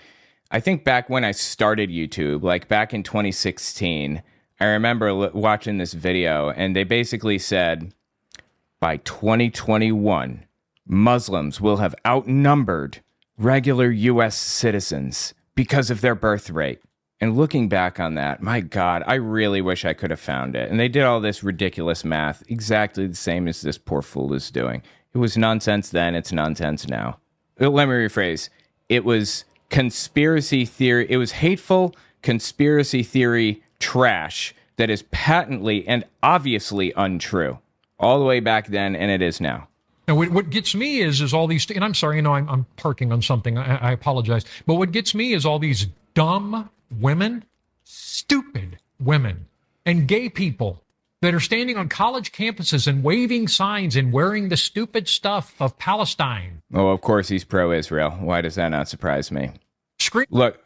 S1: I think back when I started YouTube, like back in 2016, I remember watching this video, and they basically said, by 2021, Muslims will have outnumbered regular U.S. citizens because of their birth rate. And looking back on that, my God, I really wish I could have found it. And they did all this ridiculous math, exactly the same as this poor fool is doing. It was nonsense then, it's nonsense now. Let me rephrase. It was conspiracy theory. It was hateful conspiracy theory trash that is patently and obviously untrue. All the way back then, and it is now.
S7: Now, what gets me is all these, and I'm sorry, I'm parking on something. I apologize. But what gets me is all these dumb women, stupid women, and gay people that are standing on college campuses and waving signs and wearing the stupid stuff of Palestine.
S1: Oh, of course he's pro-Israel. Why does that not surprise me?
S7: Look,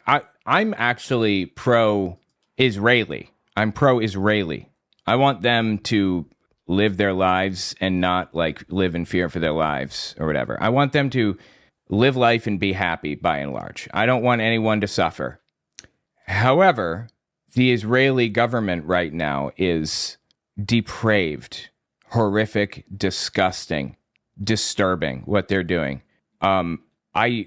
S1: I'm actually pro-Israeli. I'm pro-Israeli. I want them to live their lives and not like live in fear for their lives or whatever. I want them to live life and be happy by and large. I don't want anyone to suffer. However, the Israeli government right now is depraved, horrific, disgusting, disturbing what they're doing. I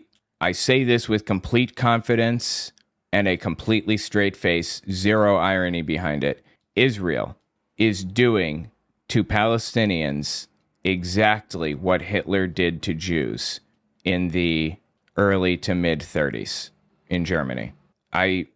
S1: say this with complete confidence and a completely straight face, zero irony behind it. Israel is doing to Palestinians exactly what Hitler did to Jews in the early to mid 30s in Germany. I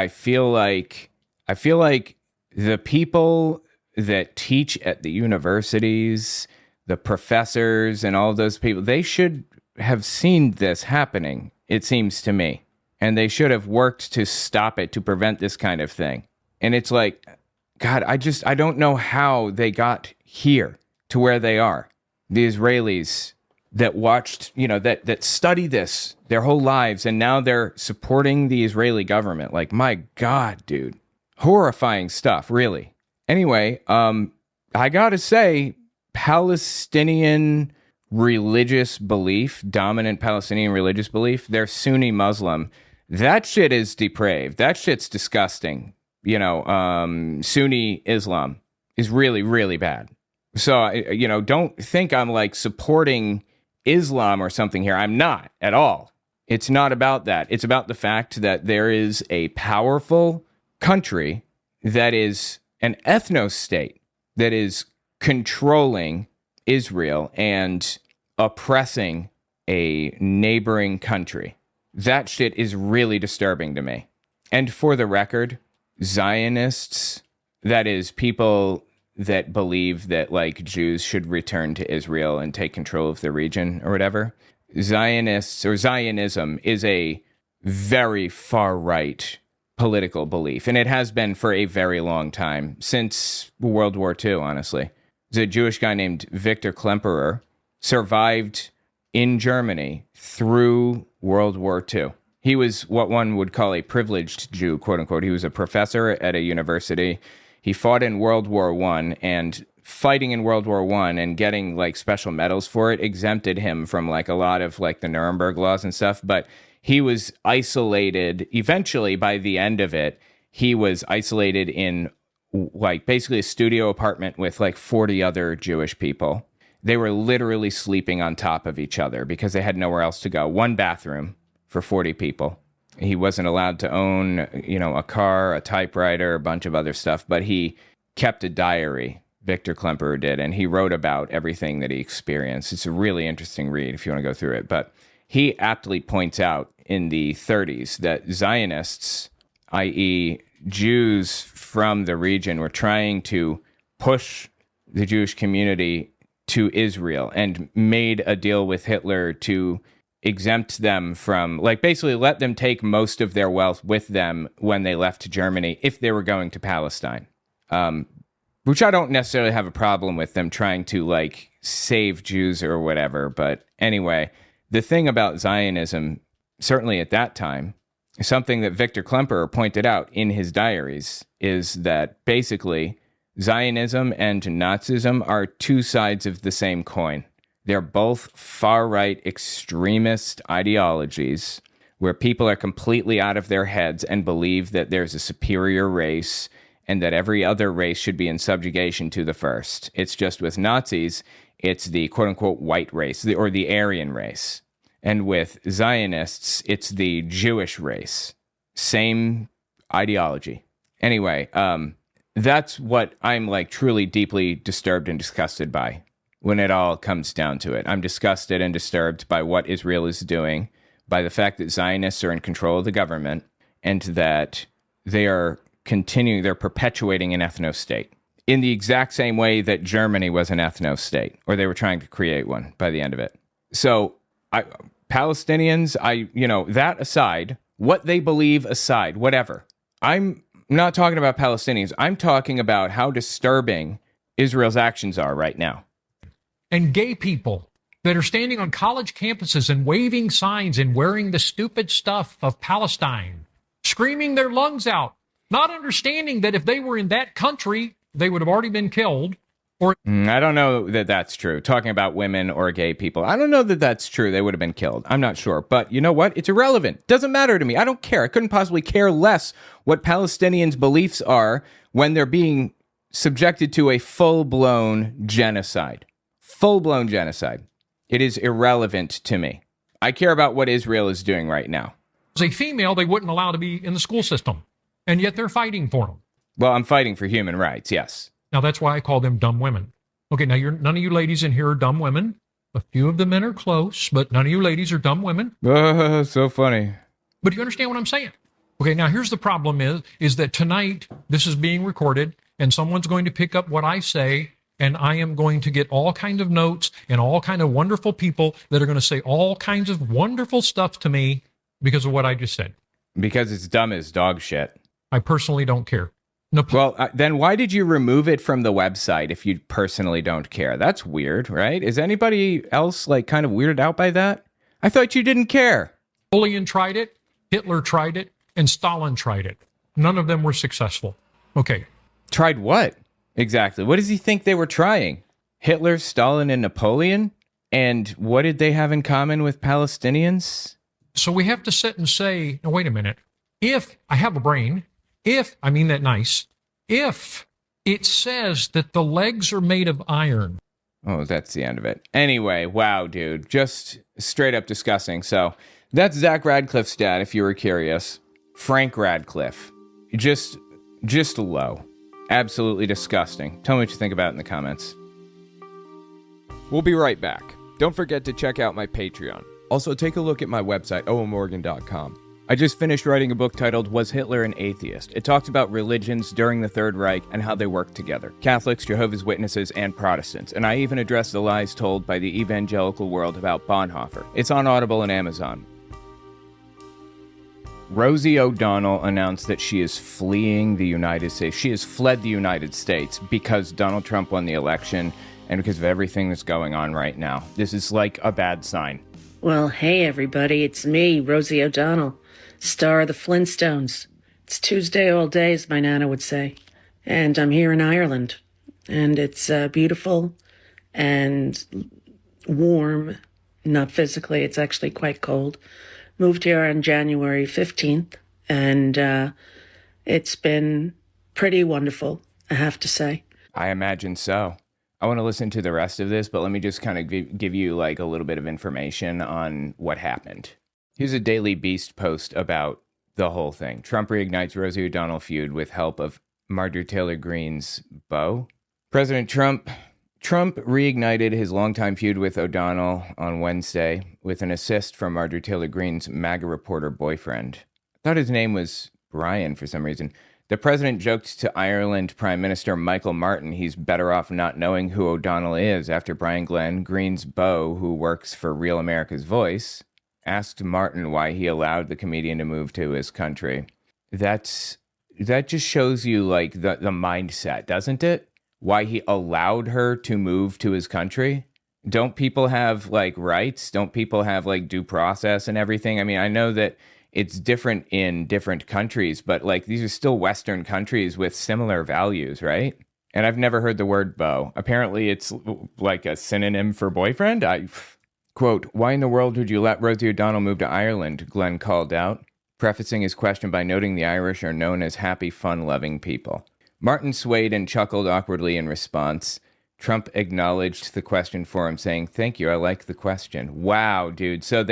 S1: feel like the people that teach at the universities, the professors and all those people, they should have seen this happening, it seems to me. And they should have worked to stop it, to prevent this kind of thing. And it's like, God, I don't know how they got here to where they are. The Israelis that watched, that study this their whole lives, and now they're supporting the Israeli government. Like, my God, dude. Horrifying stuff, really. Anyway, I gotta say, Palestinian religious belief, dominant Palestinian religious belief, they're Sunni Muslim. That shit is depraved. That shit's disgusting. Sunni Islam is really, really bad. So, don't think I'm like supporting Islam or something here. I'm not at all. It's not about that. It's about the fact that there is a powerful country that is an ethno-state that is controlling Israel and oppressing a neighboring country. That shit is really disturbing to me. And for the record, Zionists, that is people that believe that like Jews should return to Israel and take control of the region or whatever. Zionists or Zionism is a very far right political belief, and it has been for a very long time, since World War II, honestly. There's a Jewish guy named Victor Klemperer, survived in Germany through World War II. He was what one would call a privileged Jew, quote unquote. He was a professor at a university. He fought in World War I, and fighting in World War I and getting like special medals for it exempted him from like a lot of like the Nuremberg laws and stuff. But he was isolated eventually. By the end of it, he was isolated in like basically a studio apartment with like 40 other Jewish people. They were literally sleeping on top of each other because they had nowhere else to go. One bathroom for 40 people. He wasn't allowed to own, a car, a typewriter, a bunch of other stuff, but he kept a diary, Victor Klemperer did, and he wrote about everything that he experienced. It's a really interesting read if you want to go through it. But he aptly points out in the 30s that Zionists, i.e. Jews from the region, were trying to push the Jewish community to Israel and made a deal with Hitler to exempt them from, like, basically let them take most of their wealth with them when they left Germany if they were going to Palestine. Which I don't necessarily have a problem with them trying to, like, save Jews or whatever. But anyway, the thing about Zionism, certainly at that time, something that Victor Klemperer pointed out in his diaries, is that basically Zionism and Nazism are two sides of the same coin. They're both far-right extremist ideologies where people are completely out of their heads and believe that there's a superior race and that every other race should be in subjugation to the first. It's just with Nazis, it's the quote-unquote white race, or the Aryan race. And with Zionists, it's the Jewish race. Same ideology. Anyway, that's what I'm like truly deeply disturbed and disgusted by. When it all comes down to it, I'm disgusted and disturbed by what Israel is doing, by the fact that Zionists are in control of the government, and that they're perpetuating an ethno-state in the exact same way that Germany was an ethno-state, or they were trying to create one by the end of it. So Palestinians, that aside, what they believe aside, whatever. I'm not talking about Palestinians. I'm talking about how disturbing Israel's actions are right now.
S7: And gay people that are standing on college campuses and waving signs and wearing the stupid stuff of Palestine, screaming their lungs out, not understanding that if they were in that country, they would have already been killed.
S1: I don't know that that's true. Talking about women or gay people, I don't know that that's true. They would have been killed. I'm not sure. But you know what? It's irrelevant. Doesn't matter to me. I don't care. I couldn't possibly care less what Palestinians' beliefs are when they're being subjected to a full-blown genocide. Full-blown genocide. It is irrelevant to me. I care about what Israel is doing right now.
S7: As a female, they wouldn't allow to be in the school system. And yet they're fighting for them.
S1: Well, I'm fighting for human rights, yes.
S7: Now, that's why I call them dumb women. Okay, now none of you ladies in here are dumb women. A few of the men are close, but none of you ladies are dumb women.
S1: So funny.
S7: But do you understand what I'm saying? Okay, now here's the problem is that tonight this is being recorded and someone's going to pick up what I say and I am going to get all kinds of notes and all kind of wonderful people that are going to say all kinds of wonderful stuff to me because of what I just said.
S1: Because it's dumb as dog shit.
S7: I personally don't care.
S1: Then why did you remove it from the website if you personally don't care? That's weird, right? Is anybody else like kind of weirded out by that? I thought you didn't care.
S7: Napoleon tried it, Hitler tried it, and Stalin tried it. None of them were successful. Okay.
S1: Tried what? Exactly. What does he think they were trying? Hitler, Stalin, and Napoleon? And what did they have in common with Palestinians?
S7: So we have to sit and say, now wait a minute. If I have a brain, I mean that nice, if it says that the legs are made of iron.
S1: Oh, that's the end of it. Anyway, wow, dude. Just straight up disgusting. So that's Zach Radcliffe's dad, if you were curious. Frank Radcliffe. Just low. Absolutely disgusting. Tell me what you think about it in the comments. We'll be right back. Don't forget to check out my Patreon. Also, take a look at my website, owenmorgan.com. I just finished writing a book titled Was Hitler an Atheist? It talks about religions during the Third Reich and how they work together. Catholics, Jehovah's Witnesses, and Protestants. And I even address the lies told by the evangelical world about Bonhoeffer. It's on Audible and Amazon. Rosie O'Donnell announced that she is fleeing the United States. She has fled the United States because Donald Trump won the election and because of everything that's going on right now. This is like a bad sign.
S9: Well, hey everybody, it's me, Rosie O'Donnell, star of the Flintstones. It's Tuesday all day, as my nana would say. And I'm here in Ireland. And it's beautiful and warm. Not physically, it's actually quite cold. Moved here on January 15th. And it's been pretty wonderful, I have to say.
S1: I imagine so. I want to listen to the rest of this, but let me just kind of give you like a little bit of information on what happened. Here's a Daily Beast post about the whole thing. Trump reignites Rosie O'Donnell feud with help of Marjorie Taylor Greene's beau. President Trump reignited his longtime feud with O'Donnell on Wednesday with an assist from Marjorie Taylor Greene's MAGA reporter boyfriend. I thought his name was Brian for some reason. The president joked to Ireland Prime Minister Michael Martin he's better off not knowing who O'Donnell is after Brian Glenn, Greene's beau, who works for Real America's Voice, asked Martin why he allowed the comedian to move to his country. That just shows you like the mindset, doesn't it? Why he allowed her to move to his country? Don't people have like rights? Don't people have like due process and everything? I mean, I know that it's different in different countries, but like these are still Western countries with similar values, right? And I've never heard the word beau. Apparently it's like a synonym for boyfriend. Quote, why in the world would you let Rosie O'Donnell move to Ireland? Glenn called out, prefacing his question by noting the Irish are known as happy, fun-loving people. Martin swayed and chuckled awkwardly in response. Trump acknowledged the question for him, saying, thank you, I like the question. Wow, dude. So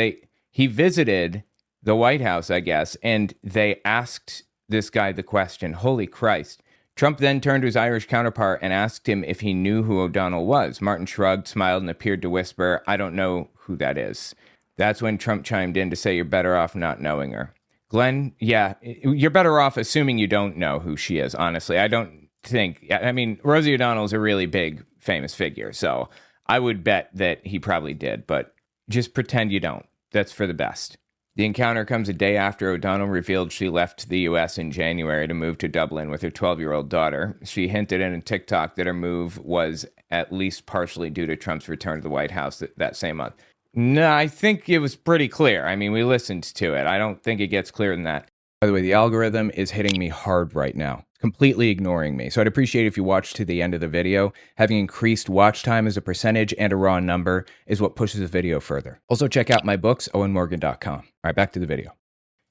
S1: he visited the White House, I guess, and they asked this guy the question. Holy Christ. Trump then turned to his Irish counterpart and asked him if he knew who O'Donnell was. Martin shrugged, smiled, and appeared to whisper, I don't know who that is. That's when Trump chimed in to say, you're better off not knowing her. Glenn, yeah, you're better off assuming you don't know who she is, honestly. I mean, Rosie O'Donnell is a really big, famous figure, so I would bet that he probably did, but just pretend you don't. That's for the best. The encounter comes a day after O'Donnell revealed she left the U.S. in January to move to Dublin with her 12-year-old daughter. She hinted in a TikTok that her move was at least partially due to Trump's return to the White House that same month. No, I think it was pretty clear. I mean, we listened to it. I don't think it gets clearer than that. By the way, the algorithm is hitting me hard right now, completely ignoring me. So I'd appreciate if you watch to the end of the video. Having increased watch time as a percentage and a raw number is what pushes the video further. Also check out my books, owenmorgan.com. All right, back to the video.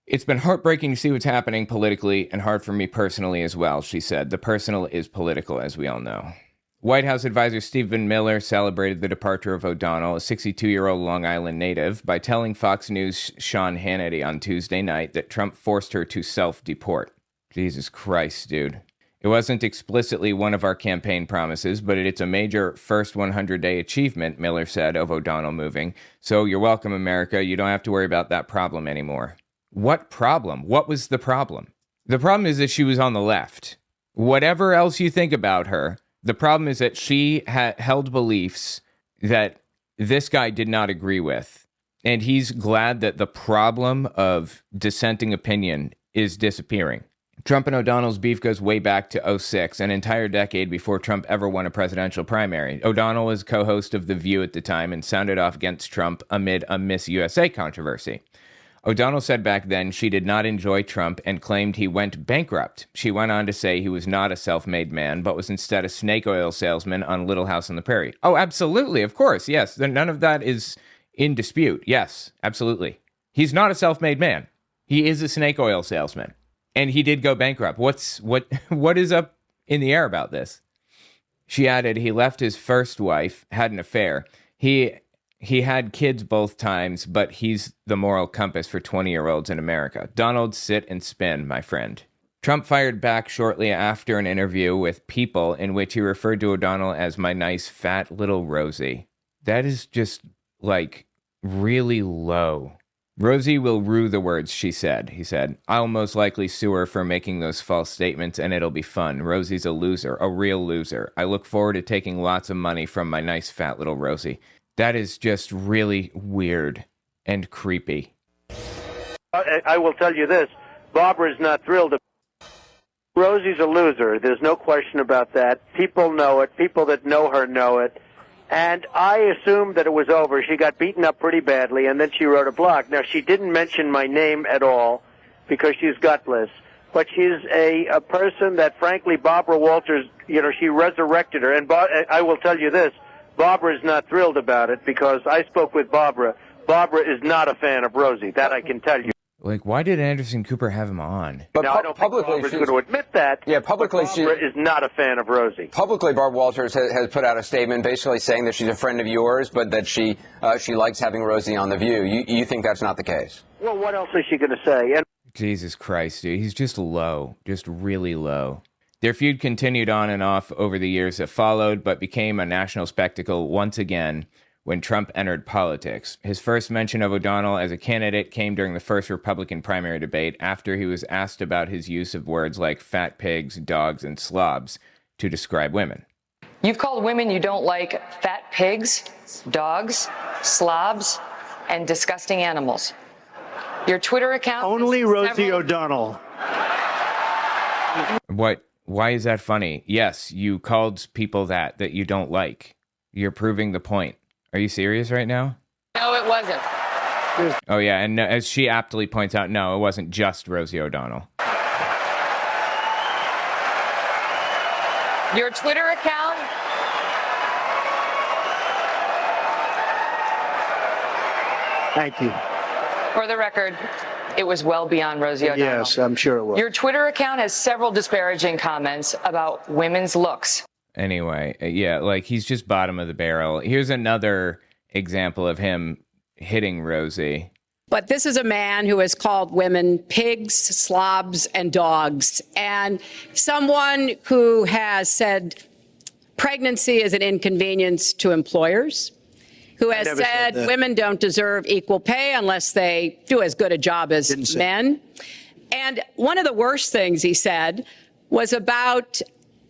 S1: It's been heartbreaking to see what's happening politically and hard for me personally as well, she said. The personal is political, as we all know. White House advisor Stephen Miller celebrated the departure of O'Donnell, a 62-year-old Long Island native, by telling Fox News' Sean Hannity on Tuesday night that Trump forced her to self-deport. Jesus Christ, dude. It wasn't explicitly one of our campaign promises, but it's a major first 100-day achievement, Miller said, of O'Donnell moving. So you're welcome, America. You don't have to worry about that problem anymore. What problem? What was the problem? The problem is that she was on the left. Whatever else you think about her, the problem is that she held beliefs that this guy did not agree with. And he's glad that the problem of dissenting opinion is disappearing. Trump and O'Donnell's beef goes way back to 2006, an entire decade before Trump ever won a presidential primary. O'Donnell was co-host of The View at the time and sounded off against Trump amid a Miss USA controversy. O'Donnell said back then she did not enjoy Trump and claimed he went bankrupt. She went on to say he was not a self-made man, but was instead a snake oil salesman on Little House on the Prairie. Oh, absolutely, of course, yes. None of that is in dispute. Yes, absolutely. He's not a self-made man. He is a snake oil salesman. And he did go bankrupt. What is up in the air about this? She added he left his first wife, had an affair. He had kids both times, but he's the moral compass for 20-year-olds in America. Donald, sit and spin, my friend. Trump fired back shortly after an interview with People in which he referred to O'Donnell as my nice fat little Rosie. That is just, like, really low. Rosie will rue the words she said, he said. I'll most likely sue her for making those false statements, and it'll be fun. Rosie's a loser, a real loser. I look forward to taking lots of money from my nice fat little Rosie. That is just really weird and creepy.
S10: I will tell you this. Barbara's not thrilled. Rosie's a loser. There's no question about that. People know it. People that know her know it. And I assumed that it was over. She got beaten up pretty badly, and then she wrote a blog. Now, she didn't mention my name at all because she's gutless. But she's a person that, frankly, Barbara Walters, she resurrected her. And I will tell you this. Barbara is not thrilled about it because I spoke with Barbara. Barbara is not a fan of Rosie. That I can tell you.
S1: Like, why did Anderson Cooper have him on?
S10: But I don't think Barbara's going to admit that.
S11: Yeah, publicly
S10: Barbara is not a fan of Rosie.
S11: Publicly, Barbara Walters has put out a statement basically saying that she's a friend of yours, but that she likes having Rosie on The View. You think that's not the case?
S10: Well, what else is she going to say? And
S1: Jesus Christ, dude. He's just low. Just really low. Their feud continued on and off over the years that followed, but became a national spectacle once again when Trump entered politics. His first mention of O'Donnell as a candidate came during the first Republican primary debate after he was asked about his use of words like fat pigs, dogs, and slobs to describe women.
S12: You've called women you don't like fat pigs, dogs, slobs, and disgusting animals. Your Twitter account...
S10: Only Rosie O'Donnell.
S1: What? Why is that funny? Yes, you called people that you don't like. You're proving the point. Are you serious right now?
S12: No, it wasn't.
S1: Oh, yeah, and as she aptly points out, no, it wasn't just Rosie O'Donnell.
S12: Your Twitter account...
S10: Thank you.
S12: For the record, it was well beyond Rosie O'Donnell.
S10: Yes, I'm sure it was.
S12: Your Twitter account has several disparaging comments about women's looks.
S1: Anyway, yeah, like he's just bottom of the barrel. Here's another example of him hitting Rosie.
S13: But this is a man who has called women pigs, slobs, and dogs, and someone who has said pregnancy is an inconvenience to employers, who has said women don't deserve equal pay unless they do as good a job as men. And one of the worst things he said was about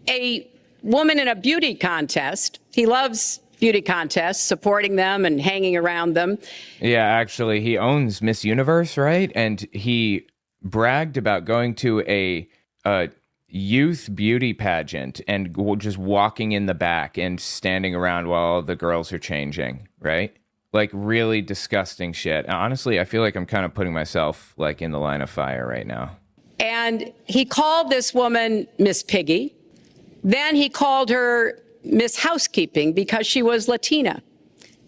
S13: a woman in a beauty contest. He loves beauty contests, supporting them and hanging around them.
S1: Yeah, actually, he owns Miss Universe, right? And he bragged about going to a youth beauty pageant and just walking in the back and standing around while all the girls are changing, right? Like really disgusting shit. Honestly, I feel like I'm kind of putting myself like in the line of fire right now.
S13: And he called this woman Miss Piggy. Then he called her Miss Housekeeping because she was Latina.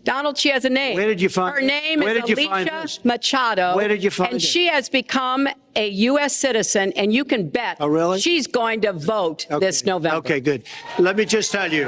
S13: Donald, she has a name.
S14: Where did you find
S13: her name
S14: Where
S13: is
S14: did you find
S13: Alicia
S14: this?
S13: Machado.
S14: Where did you find
S13: and
S14: it?
S13: she has become a U.S. citizen, and you can bet she's going to vote this November.
S14: Okay, good. Let me just tell you.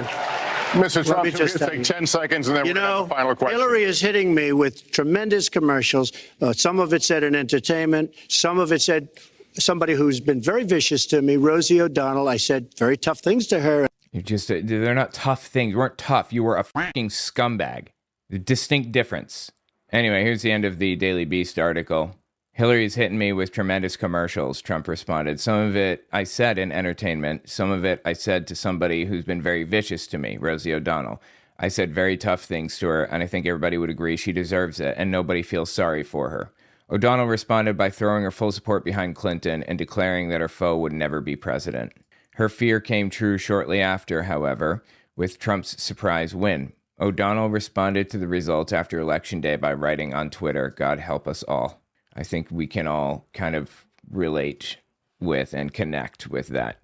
S15: Mr. Trump,
S14: Let me
S15: you
S14: just
S15: can
S14: tell
S15: take
S14: you.
S15: 10 seconds and then
S14: You
S15: we're going to
S14: know,
S15: have the final question.
S14: Hillary is hitting me with tremendous commercials. Some of it said in entertainment. Some of it said somebody who's been very vicious to me, Rosie O'Donnell. I said very tough things to her.
S1: You just, they're not tough things. You weren't tough. You were a fucking scumbag. The distinct difference. Anyway, here's the end of the Daily Beast article. Hillary's hitting me with tremendous commercials, Trump responded. Some of it I said in entertainment. Some of it I said to somebody who's been very vicious to me, Rosie O'Donnell. I said very tough things to her, and I think everybody would agree she deserves it, and nobody feels sorry for her. O'Donnell responded by throwing her full support behind Clinton and declaring that her foe would never be president. Her fear came true shortly after, however, with Trump's surprise win. O'Donnell responded to the results after Election Day by writing on Twitter, "God help us all." I think we can all kind of relate with and connect with that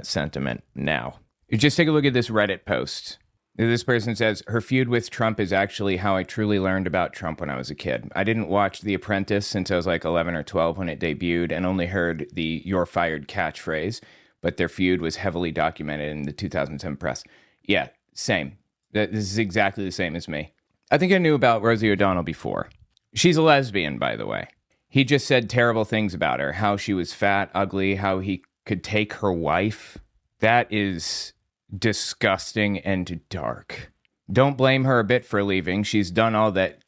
S1: sentiment now. You just take a look at this Reddit post. This person says, her feud with Trump is actually how I truly learned about Trump when I was a kid. I didn't watch The Apprentice since I was like 11 or 12 when it debuted and only heard the "you're fired" catchphrase, but their feud was heavily documented in the 2010 press. Yeah, same. This is exactly the same as me. I think I knew about Rosie O'Donnell before. She's a lesbian, by the way. He just said terrible things about her, how she was fat, ugly, how he could take her wife. That is disgusting and dark. Don't blame her a bit for leaving. She's done all that.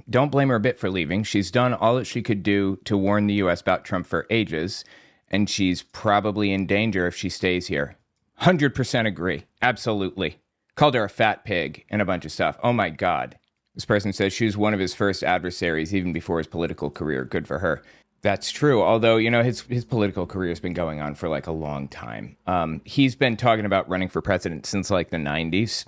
S1: Don't blame her a bit for leaving. She's done all that she could do to warn the U.S. about Trump for ages, and she's probably in danger if she stays here. 100% agree. Absolutely. Called her a fat pig and a bunch of stuff. Oh my God. This person says she was one of his first adversaries even before his political career. Good for her. That's true. Although, you know, his political career has been going on for like a long time. He's been talking about running for president since like the 90s.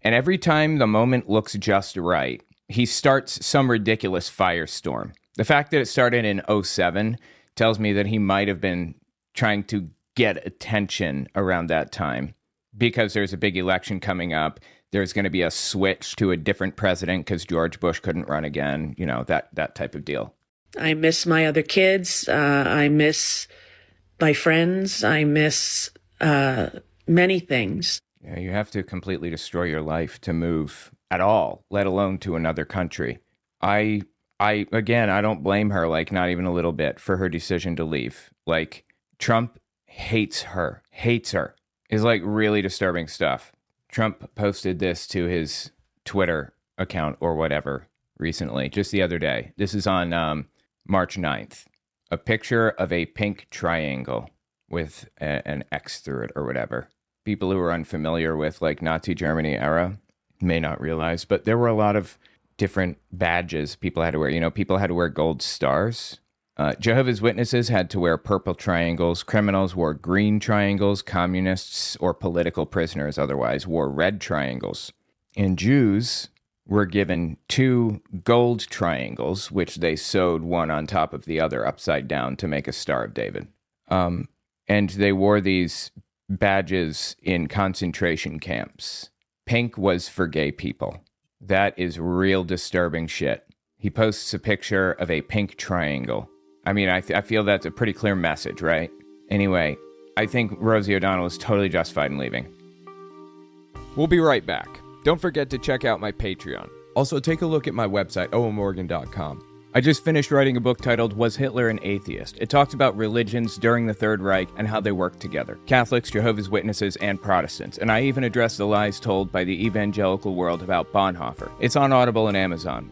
S1: And every time the moment looks just right, he starts some ridiculous firestorm. The fact that it started in 2007 tells me that he might have been trying to get attention around that time because there's a big election coming up. There's going to be a switch to a different president because George Bush couldn't run again. You know, that type of deal.
S9: I miss my other kids. I miss my friends. I miss many things.
S1: Yeah, you have to completely destroy your life to move at all, let alone to another country. I don't blame her, like, not even a little bit, for her decision to leave. Like, Trump hates her, is like really disturbing stuff. Trump posted this to his Twitter account or whatever recently, just the other day. This is on March 9th. A picture of a pink triangle with an X through it or whatever. People who are unfamiliar with like Nazi Germany era may not realize, but there were a lot of different badges people had to wear. You know, people had to wear gold stars. Jehovah's Witnesses had to wear purple triangles. Criminals wore green triangles. Communists or political prisoners otherwise wore red triangles. And Jews were given 2 gold triangles, which they sewed one on top of the other upside down to make a Star of David. And they wore these badges in concentration camps. Pink was for gay people. That is real disturbing shit. He posts a picture of a pink triangle. I mean, I feel that's a pretty clear message, right? Anyway, I think Rosie O'Donnell is totally justified in leaving. We'll be right back. Don't forget to check out my Patreon. Also, take a look at my website, owenmorgan.com. I just finished writing a book titled Was Hitler an Atheist? It talks about religions during the Third Reich and how they work together. Catholics, Jehovah's Witnesses, and Protestants. And I even address the lies told by the evangelical world about Bonhoeffer. It's on Audible and Amazon.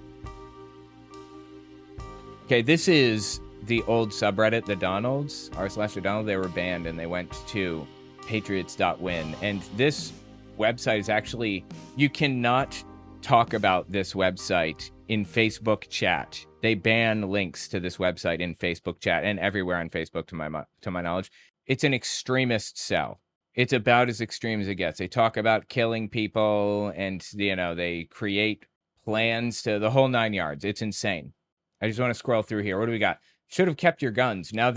S1: Okay, this is the old subreddit, the Donalds, r/O'Donnell. They were banned and they went to patriots.win. And this website is actually, you cannot talk about this website in Facebook chat. They ban links to this website in Facebook chat and everywhere on Facebook, to my knowledge. It's an extremist cell. It's about as extreme as it gets. They talk about killing people, and they create plans to the whole 9 yards. It's insane. I just want to scroll through here. What do we got? Should have kept your guns. Now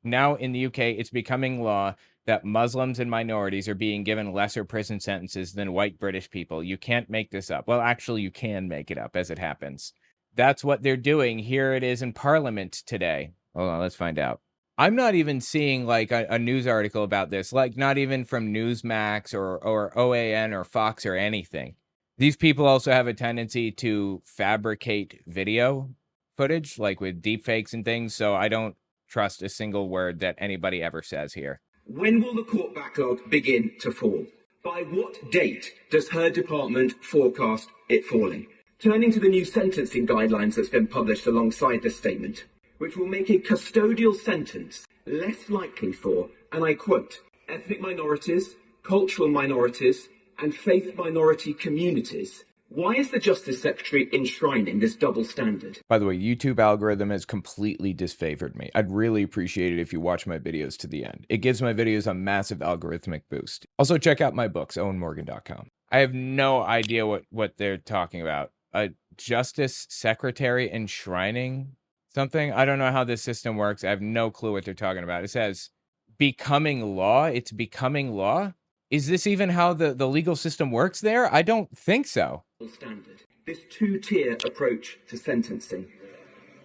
S1: now in the UK, it's becoming law that Muslims and minorities are being given lesser prison sentences than white British people. You can't make this up. Well, actually, you can make it up as it happens. That's what they're doing. Here it is in Parliament today. Hold on, let's find out. I'm not even seeing like a news article about this, like not even from Newsmax or OAN or Fox or anything. These people also have a tendency to fabricate video footage, like with deepfakes and things, so I don't trust a single word that anybody ever says here.
S15: When will the court backlog begin to fall? By what date does her department forecast it falling? Turning to the new sentencing guidelines that's been published alongside this statement, which will make a custodial sentence less likely for, and I quote, ethnic minorities, cultural minorities, and faith minority communities. Why is the Justice Secretary enshrining this double standard?
S1: By the way, YouTube algorithm has completely disfavored me. I'd really appreciate it if you watch my videos to the end. It gives my videos a massive algorithmic boost. Also, check out my books, owenmorgan.com. I have no idea what they're talking about. A Justice Secretary enshrining something? I don't know how this system works. I have no clue what they're talking about. It says becoming law. It's becoming law? Is this even how the legal system works there? I don't think so.
S15: Standard. This two-tier approach to sentencing.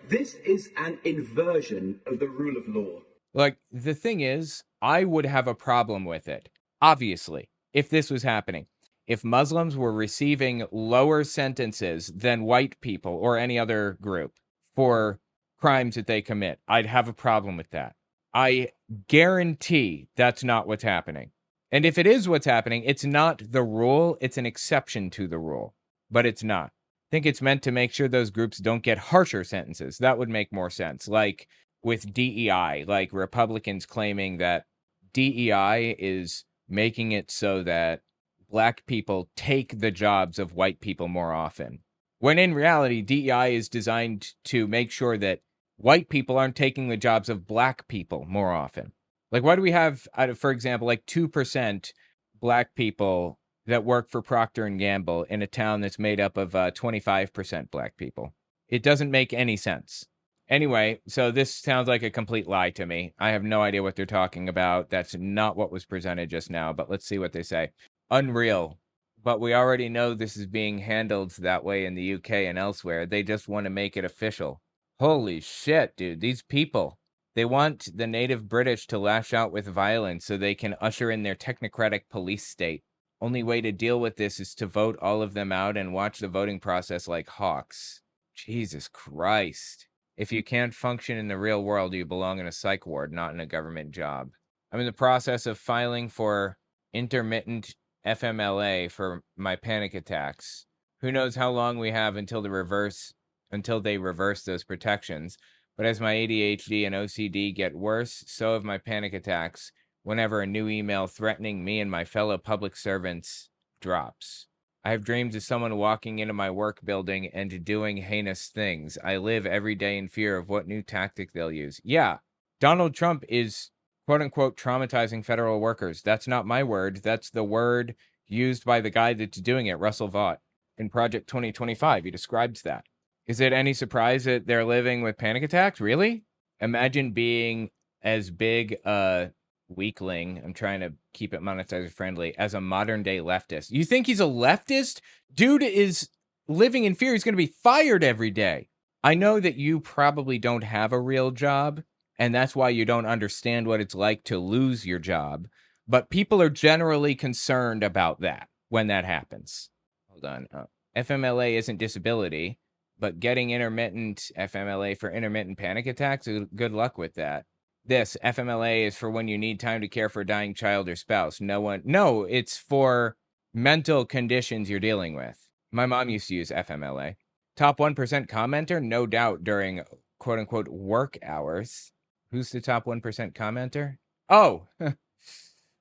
S15: This is an inversion of the rule of law.
S1: Like, the thing is, I would have a problem with it. Obviously, if this was happening. If Muslims were receiving lower sentences than white people or any other group for crimes that they commit, I'd have a problem with that. I guarantee that's not what's happening. And if it is what's happening, it's not the rule, it's an exception to the rule. But it's not. I think it's meant to make sure those groups don't get harsher sentences. That would make more sense. Like with DEI, like Republicans claiming that DEI is making it so that Black people take the jobs of white people more often. When in reality, DEI is designed to make sure that white people aren't taking the jobs of Black people more often. Like, why do we have, for example, like 2% Black people that work for Procter & Gamble in a town that's made up of 25% Black people? It doesn't make any sense. Anyway, so this sounds like a complete lie to me. I have no idea what they're talking about. That's not what was presented just now, but let's see what they say. Unreal. But we already know this is being handled that way in the UK and elsewhere. They just want to make it official. Holy shit, dude. These people. They want the native British to lash out with violence so they can usher in their technocratic police state. Only way to deal with this is to vote all of them out and watch the voting process like hawks. Jesus Christ. If you can't function in the real world, you belong in a psych ward, not in a government job. I'm in the process of filing for intermittent FMLA for my panic attacks. Who knows how long we have until they reverse those protections. But as my ADHD and OCD get worse, so have my panic attacks whenever a new email threatening me and my fellow public servants drops. I have dreams of someone walking into my work building and doing heinous things. I live every day in fear of what new tactic they'll use. Yeah, Donald Trump is, quote-unquote, traumatizing federal workers. That's not my word. That's the word used by the guy that's doing it, Russell Vought. In Project 2025, he describes that. Is it any surprise that they're living with panic attacks? Really? Imagine being as big a weakling, I'm trying to keep it monetizer friendly, as a modern day leftist. You think he's a leftist? Dude is living in fear. He's going to be fired every day. I know that you probably don't have a real job, and that's why you don't understand what it's like to lose your job. But people are generally concerned about that when that happens. Hold on. FMLA isn't disability. But getting intermittent FMLA for intermittent panic attacks, good luck with that. This FMLA is for when you need time to care for a dying child or spouse. No, it's for mental conditions you're dealing with. My mom used to use FMLA. Top 1% commenter, no doubt during quote unquote work hours. Who's the top 1% commenter? Oh,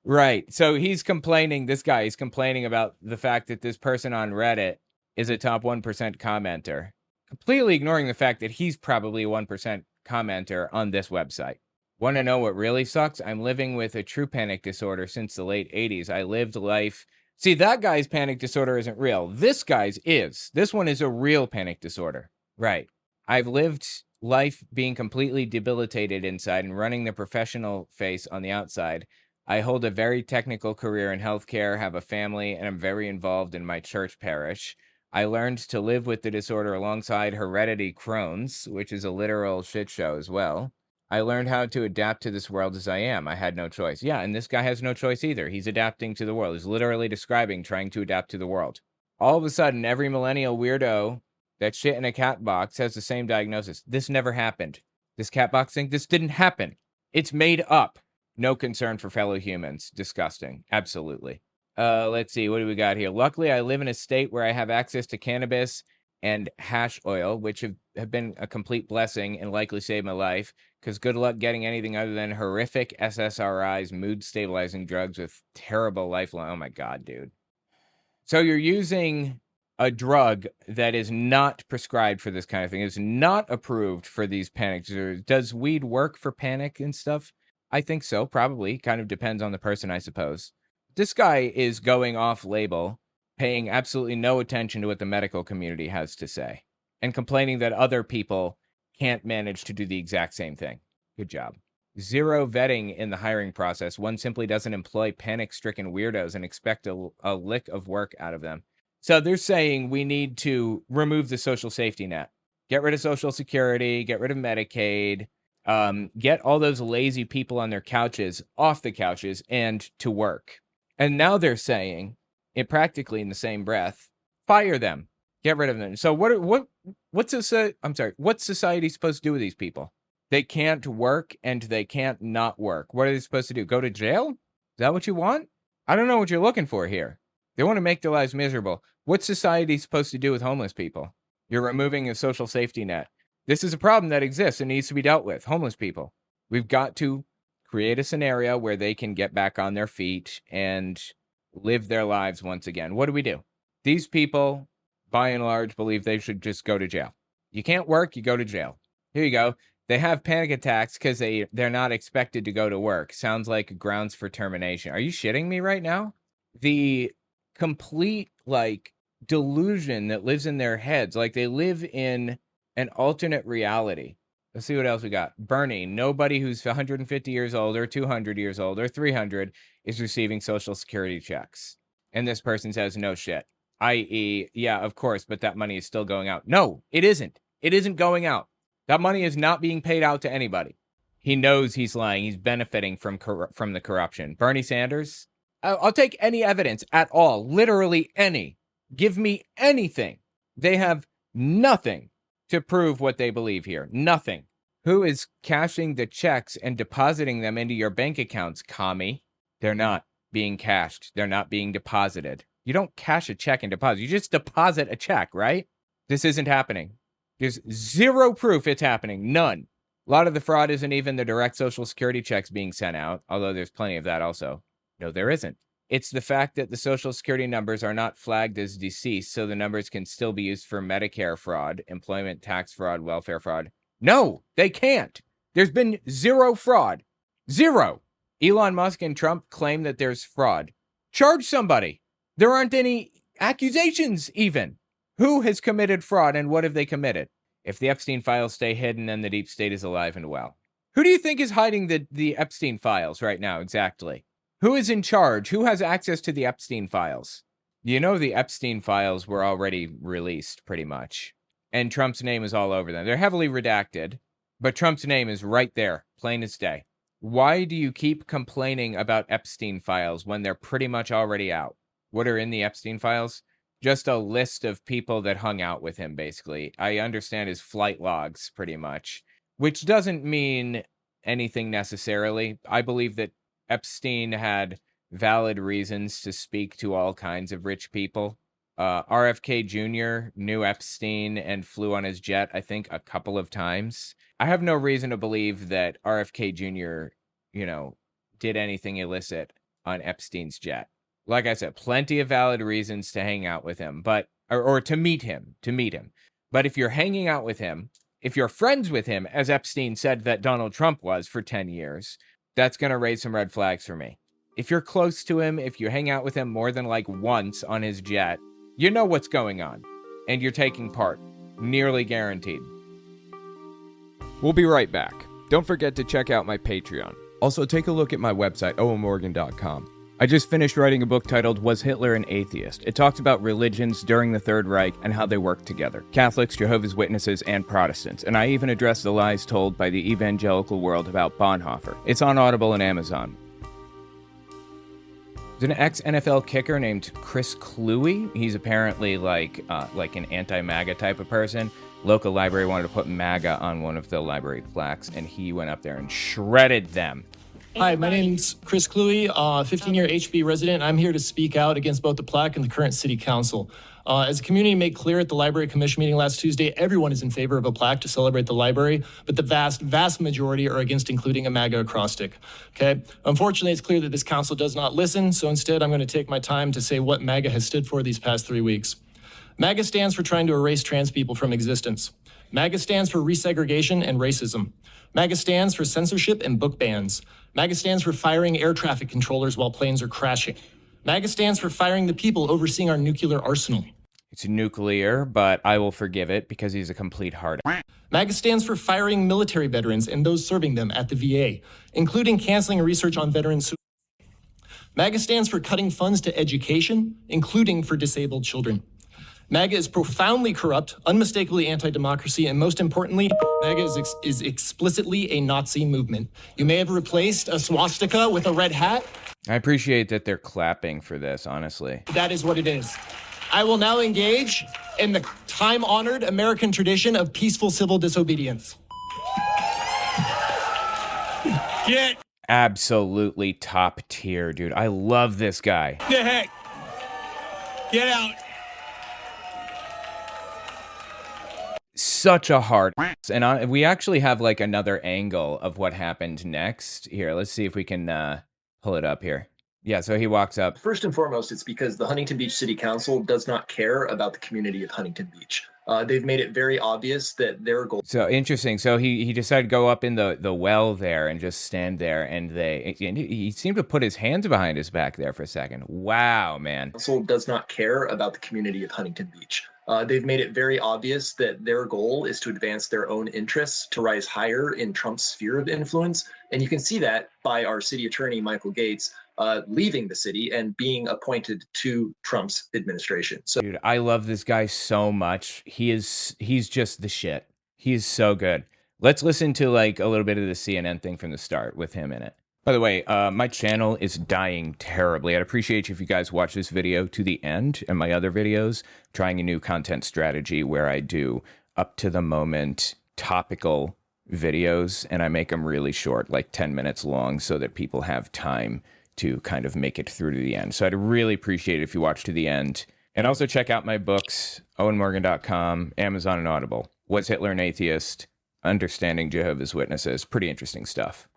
S1: Right. So he's complaining, this guy is complaining about the fact that this person on Reddit is a top 1% commenter, completely ignoring the fact that he's probably a 1% commenter on this website. Want to know what really sucks? I'm living with a true panic disorder since the late 80s. I lived life. See, that guy's panic disorder isn't real. This guy's is. This one is a real panic disorder. Right. I've lived life being completely debilitated inside and running the professional face on the outside. I hold a very technical career in healthcare, have a family, and I'm very involved in my church parish. I learned to live with the disorder alongside heredity Crohn's, which is a literal shit show as well. I learned how to adapt to this world as I am. I had no choice. Yeah, and this guy has no choice either. He's adapting to the world. He's literally describing trying to adapt to the world. All of a sudden, every millennial weirdo that shit in a cat box has the same diagnosis. This never happened. This cat box thing, this didn't happen. It's made up. No concern for fellow humans. Disgusting. Absolutely. Let's see. What do we got here? Luckily, I live in a state where I have access to cannabis and hash oil, which have been a complete blessing and likely saved my life, because good luck getting anything other than horrific SSRIs, mood-stabilizing drugs with terrible lifelong... Oh, my God, dude. So you're using a drug that is not prescribed for this kind of thing. It's not approved for these panic disorders. Does weed work for panic and stuff? I think so, probably. Kind of depends on the person, I suppose. This guy is going off-label, paying absolutely no attention to what the medical community has to say, and complaining that other people can't manage to do the exact same thing. Good job. Zero vetting in the hiring process. One simply doesn't employ panic-stricken weirdos and expect a lick of work out of them. So they're saying we need to remove the social safety net. Get rid of Social Security, get rid of Medicaid, get all those lazy people on their couches off the couches and to work. And now they're saying, it practically in the same breath, fire them, get rid of them. So what's society supposed to do with these people? They can't work and they can't not work. What are they supposed to do? Go to jail? Is that what you want? I don't know what you're looking for here. They want to make their lives miserable. What's society supposed to do with homeless people? You're removing a social safety net. This is a problem that exists and needs to be dealt with. Homeless people. We've got to create a scenario where they can get back on their feet and live their lives once again. What do? These people, by and large, believe they should just go to jail. You can't work, you go to jail. Here you go. They have panic attacks because they're not expected to go to work. Sounds like grounds for termination. Are you shitting me right now? The complete, delusion that lives in their heads. Like, they live in an alternate reality. Let's see what else we got. Bernie, nobody who's 150 years old or 200 years old or 300 is receiving Social Security checks. And this person says, no shit. I.e., yeah, of course, but that money is still going out. No, it isn't. It isn't going out. That money is not being paid out to anybody. He knows he's lying. He's benefiting from the corruption. Bernie Sanders, I'll take any evidence at all. Literally any. Give me anything. They have nothing to prove what they believe here. Nothing. Who is cashing the checks and depositing them into your bank accounts, commie? They're not being cashed. They're not being deposited. You don't cash a check and deposit. You just deposit a check, right? This isn't happening. There's zero proof it's happening. None. A lot of the fraud isn't even the direct Social Security checks being sent out, although there's plenty of that also. No, there isn't. It's the fact that the Social Security numbers are not flagged as deceased, so the numbers can still be used for Medicare fraud, employment tax fraud, welfare fraud. No, they can't. There's been zero fraud. Zero. Elon Musk and Trump claim that there's fraud. Charge somebody. There aren't any accusations even. Who has committed fraud and what have they committed? If the Epstein files stay hidden, then the deep state is alive and well. Who do you think is hiding the Epstein files right now exactly? Who is in charge? Who has access to the Epstein files? You know the Epstein files were already released, pretty much. And Trump's name is all over them. They're heavily redacted, but Trump's name is right there, plain as day. Why do you keep complaining about Epstein files when they're pretty much already out? What are in the Epstein files? Just a list of people that hung out with him, basically. I understand his flight logs, pretty much. Which doesn't mean anything necessarily. I believe that Epstein had valid reasons to speak to all kinds of rich people. RFK Jr. knew Epstein and flew on his jet, I think, a couple of times. I have no reason to believe that RFK Jr., did anything illicit on Epstein's jet. Like I said, plenty of valid reasons to hang out with him, but or to meet him. But if you're hanging out with him, if you're friends with him, as Epstein said that Donald Trump was for 10 years, that's going to raise some red flags for me. If you're close to him, if you hang out with him more than like once on his jet, you know what's going on, and you're taking part. Nearly guaranteed. We'll be right back. Don't forget to check out my Patreon. Also, take a look at my website, owenmorgan.com. I just finished writing a book titled Was Hitler an Atheist? It talks about religions during the Third Reich and how they work together. Catholics, Jehovah's Witnesses, and Protestants. And I even address the lies told by the evangelical world about Bonhoeffer. It's on Audible and Amazon. There's an ex-NFL kicker named Chris Cluey. He's apparently like an anti-MAGA type of person. Local library wanted to put MAGA on one of the library plaques, and he went up there and shredded them.
S16: Hi, my name's Chris Cluey, 15-year HB resident. I'm here to speak out against both the plaque and the current city council. As the community made clear at the Library Commission meeting last Tuesday, everyone is in favor of a plaque to celebrate the library, but the vast majority are against including a MAGA acrostic. Okay? Unfortunately, it's clear that this council does not listen, so instead I'm going to take my time to say what MAGA has stood for these past 3 weeks. MAGA stands for trying to erase trans people from existence. MAGA stands for resegregation and racism. MAGA stands for censorship and book bans. MAGA stands for firing air traffic controllers while planes are crashing. MAGA stands for firing the people overseeing our nuclear arsenal.
S1: It's nuclear, but I will forgive it because he's a complete hard.
S16: MAGA stands for firing military veterans and those serving them at the VA, including canceling research on veterans. MAGA stands for cutting funds to education, including for disabled children. MAGA is profoundly corrupt, unmistakably anti-democracy, and most importantly, MAGA is explicitly a Nazi movement. You may have replaced a swastika with a red hat.
S1: I appreciate that they're clapping for this, honestly.
S16: That is what it is. I will now engage in the time-honored American tradition of peaceful civil disobedience. Get
S1: Absolutely top tier, dude. I love this guy.
S16: the heck. Get out.
S1: Such a hard ass. And we actually have like another angle of what happened next. Here, let's see if we can pull it up here. Yeah, so he walks up.
S17: First and foremost, it's because the Huntington Beach City Council does not care about the community of Huntington Beach. They've made it very obvious that their goal.
S1: So interesting. So he decided to go up in the well there and just stand there, and he seemed to put his hands behind his back there for a second. Wow, man.
S17: Council does not care about the community of Huntington Beach. They've made it very obvious that their goal is to advance their own interests, to rise higher in Trump's sphere of influence. And you can see that by our city attorney, Michael Gates, leaving the city and being appointed to Trump's administration. So,
S1: dude, I love this guy so much. He's just the shit. He is so good. Let's listen to like a little bit of the CNN thing from the start with him in it. By the way, my channel is dying terribly. I'd appreciate you if you guys watch this video to the end and my other videos, trying a new content strategy where I do up to the moment topical videos and I make them really short, like 10 minutes long, so that people have time to kind of make it through to the end. So I'd really appreciate it if you watch to the end. And also check out my books, owenmorgan.com, Amazon and Audible. Was Hitler an Atheist? Understanding Jehovah's Witnesses. Pretty interesting stuff.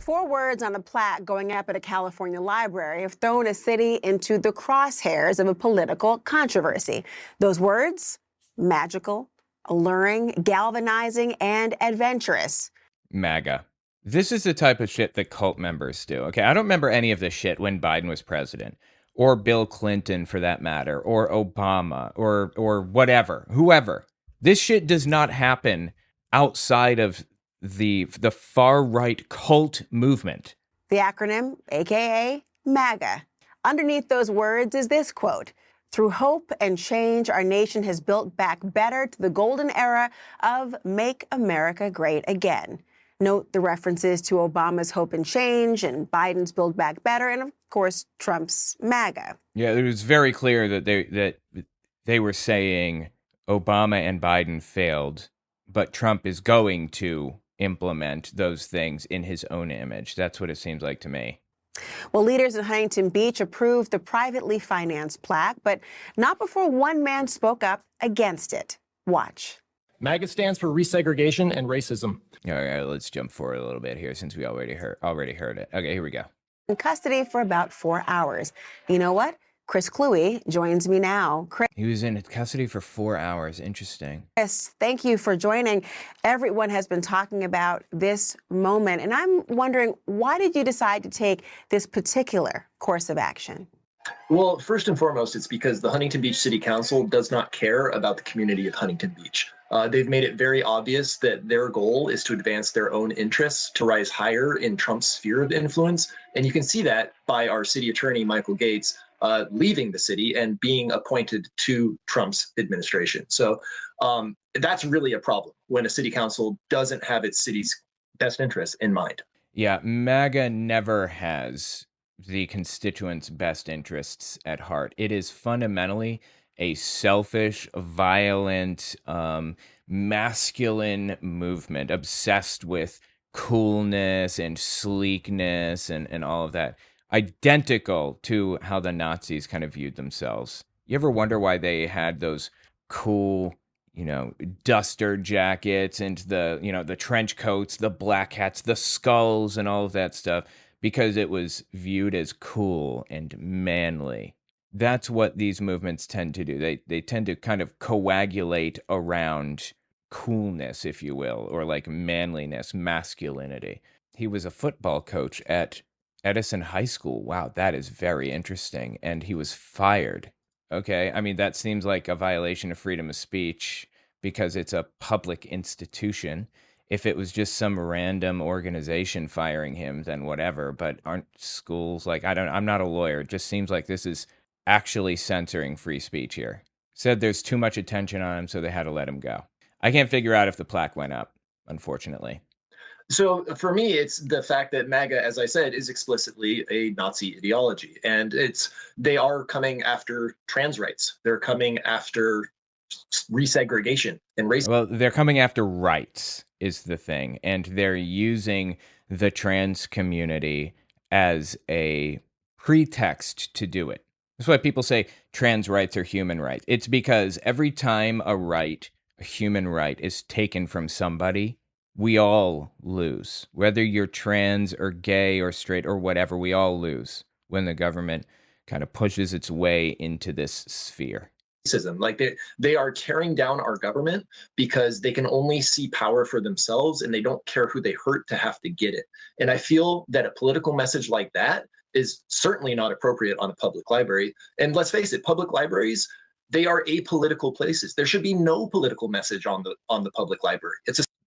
S18: 4 words on a plaque going up at a California library have thrown a city into the crosshairs of a political controversy. Those words, magical, alluring, galvanizing, and adventurous.
S1: MAGA. This is the type of shit that cult members do. Okay, I don't remember any of this shit when Biden was president, or Bill Clinton for that matter, or Obama, or whatever, whoever. This shit does not happen outside of the far right cult movement.
S18: The acronym, aka MAGA. Underneath those words is this quote: "Through hope and change, our nation has built back better to the golden era of Make America Great Again." Note the references to Obama's Hope and Change and Biden's Build Back Better, and of course, Trump's MAGA.
S1: Yeah, it was very clear that they were saying Obama and Biden failed, but Trump is going to implement those things in his own image. That's what it seems like to me.
S18: Well, leaders in Huntington Beach approved the privately financed plaque, but not before one man spoke up against it. Watch.
S16: MAGA stands for resegregation and racism.
S1: All right, let's jump forward a little bit here since we already heard it. Okay, here we go.
S18: in custody for about 4 hours. You know what? Chris Cluey joins me now.
S1: He was in custody for 4 hours. Interesting.
S18: Chris, thank you for joining. Everyone has been talking about this moment, and I'm wondering, why did you decide to take this particular course of action?
S17: Well, first and foremost, it's because the Huntington Beach City Council does not care about the community of Huntington Beach. They've made it very obvious that their goal is to advance their own interests, to rise higher in Trump's sphere of influence. And you can see that by our city attorney, Michael Gates, leaving the city and being appointed to Trump's administration. So that's really a problem when a city council doesn't have its city's best interests in mind.
S1: Yeah, MAGA never has the constituents' best interests at heart. It is fundamentally a selfish, violent, masculine movement obsessed with coolness and sleekness and all of that. Identical to how the Nazis kind of viewed themselves. You ever wonder why they had those cool, duster jackets and the trench coats, the black hats, the skulls and all of that stuff? Because it was viewed as cool and manly. That's what these movements tend to do. They tend to kind of coagulate around coolness, if you will, or like manliness, masculinity. He was a football coach at Edison High School. Wow, that is very interesting. And he was fired. Okay, I mean, that seems like a violation of freedom of speech because it's a public institution. If it was just some random organization firing him, then whatever. But aren't schools I'm not a lawyer. It just seems like this is actually censoring free speech here. Said there's too much attention on him, so they had to let him go. I can't figure out if the plaque went up, unfortunately.
S17: So for me, it's the fact that MAGA, as I said, is explicitly a Nazi ideology. And they are coming after trans rights. They're coming after resegregation and race.
S1: Well, they're coming after rights is the thing. And they're using the trans community as a pretext to do it. That's why people say trans rights are human rights. It's because every time a human right is taken from somebody, we all lose. Whether you're trans or gay or straight or whatever, we all lose when the government kind of pushes its way into this sphere.
S17: Like they are tearing down our government because they can only see power for themselves and they don't care who they hurt to have to get it. And I feel that a political message like that is certainly not appropriate on a public library. And let's face it, public libraries, they are apolitical places. There should be no political message on the public library.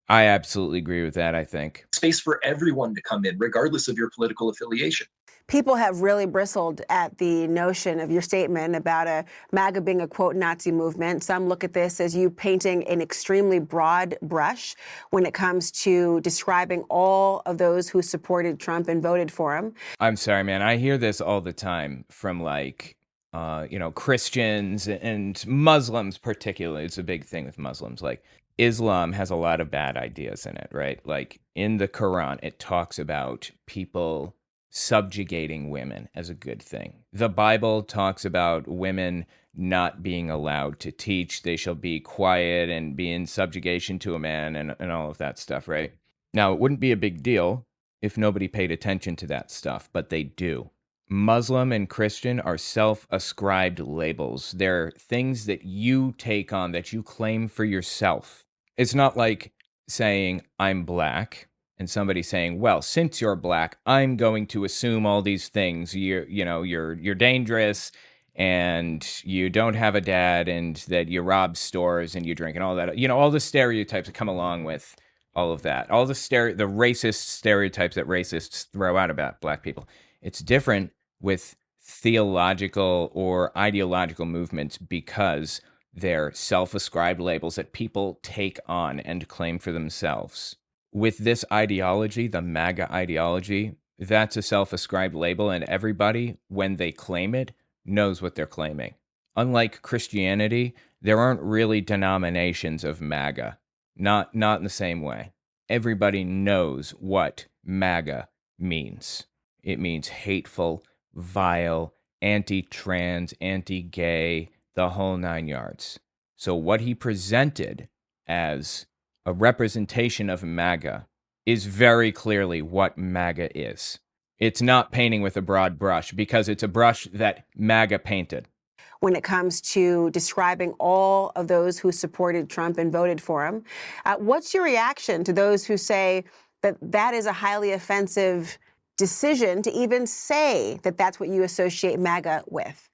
S1: I absolutely agree with that, I think.
S17: Space for everyone to come in, regardless of your political affiliation.
S18: People have really bristled at the notion of your statement about a MAGA being a, quote, Nazi movement. Some look at this as you painting an extremely broad brush when it comes to describing all of those who supported Trump and voted for him.
S1: I'm sorry, man. I hear this all the time from Christians and Muslims particularly. It's a big thing with Muslims. Like, Islam has a lot of bad ideas in it, right? Like in the Quran, it talks about people subjugating women as a good thing. The Bible talks about women not being allowed to teach. They shall be quiet and be in subjugation to a man and all of that stuff, right? Now, it wouldn't be a big deal if nobody paid attention to that stuff, but they do. Muslim and Christian are self-ascribed labels. They're things that you take on, that you claim for yourself. It's not like saying, I'm black, and somebody saying, well, since you're black, I'm going to assume all these things. You're dangerous, and you don't have a dad, and that you rob stores, and you drink, and all that. All the stereotypes that come along with all of that. All the racist stereotypes that racists throw out about black people. It's different with theological or ideological movements because they're self-ascribed labels that people take on and claim for themselves. With this ideology, the MAGA ideology, that's a self-ascribed label, and everybody, when they claim it, knows what they're claiming. Unlike Christianity, there aren't really denominations of MAGA. Not in the same way. Everybody knows what MAGA means. It means hateful, vile, anti-trans, anti-gay, the whole 9 yards. So what he presented as a representation of MAGA is very clearly what MAGA is. It's not painting with a broad brush because it's a brush that MAGA painted.
S18: When it comes to describing all of those who supported Trump and voted for him, what's your reaction to those who say that that is a highly offensive decision to even say that that's what you associate MAGA with?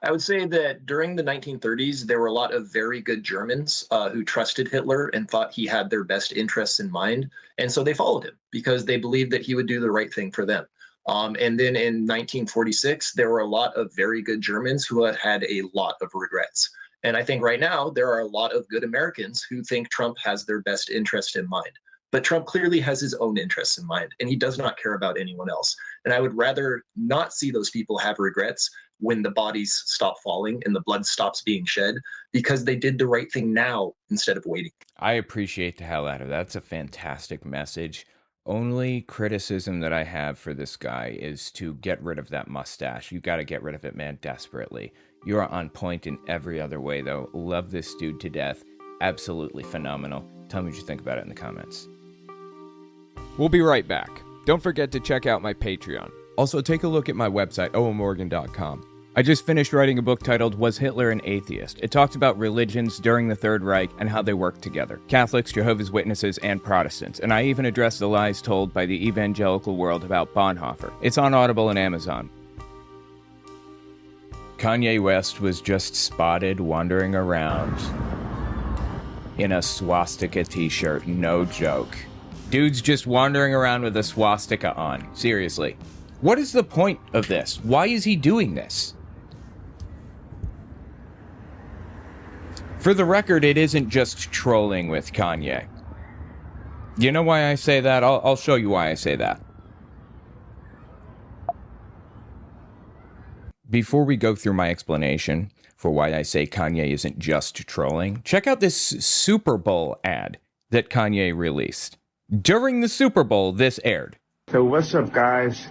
S17: I would say that during the 1930s, there were a lot of very good Germans who trusted Hitler and thought he had their best interests in mind. And so they followed him because they believed that he would do the right thing for them. And then in 1946, there were a lot of very good Germans who had a lot of regrets. And I think right now, there are a lot of good Americans who think Trump has their best interest in mind. But Trump clearly has his own interests in mind, and he does not care about anyone else. And I would rather not see those people have regrets when the bodies stop falling and the blood stops being shed, because they did the right thing now instead of waiting.
S1: I appreciate the hell out of that. That's a fantastic message. Only criticism that I have for this guy is to get rid of that mustache. You got to get rid of it, man, desperately. You're on point in every other way, though. Love this dude to death. Absolutely phenomenal. Tell me what you think about it in the comments. We'll be right back. Don't forget to check out my Patreon. Also, take a look at my website, owenmorgan.com. I just finished writing a book titled Was Hitler an Atheist? It talks about religions during the Third Reich and how they work together. Catholics, Jehovah's Witnesses, and Protestants. And I even address the lies told by the evangelical world about Bonhoeffer. It's on Audible and Amazon. Kanye West was just spotted wandering around in a swastika t-shirt. No joke. Dude's just wandering around with a swastika on. Seriously. What is the point of this? Why is he doing this? For the record, it isn't just trolling with Kanye. You know why I say that? I'll show you why I say that. Before we go through my explanation for why I say Kanye isn't just trolling, check out this Super Bowl ad that Kanye released. During the Super Bowl, this aired.
S19: So what's up, guys?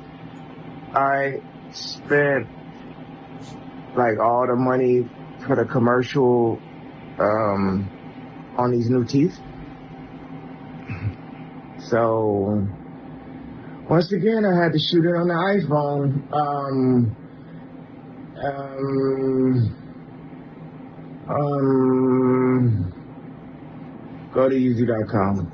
S19: I spent like all the money for the commercial on these new teeth. So once again, I had to shoot it on the iPhone. Go to Yeezy.com.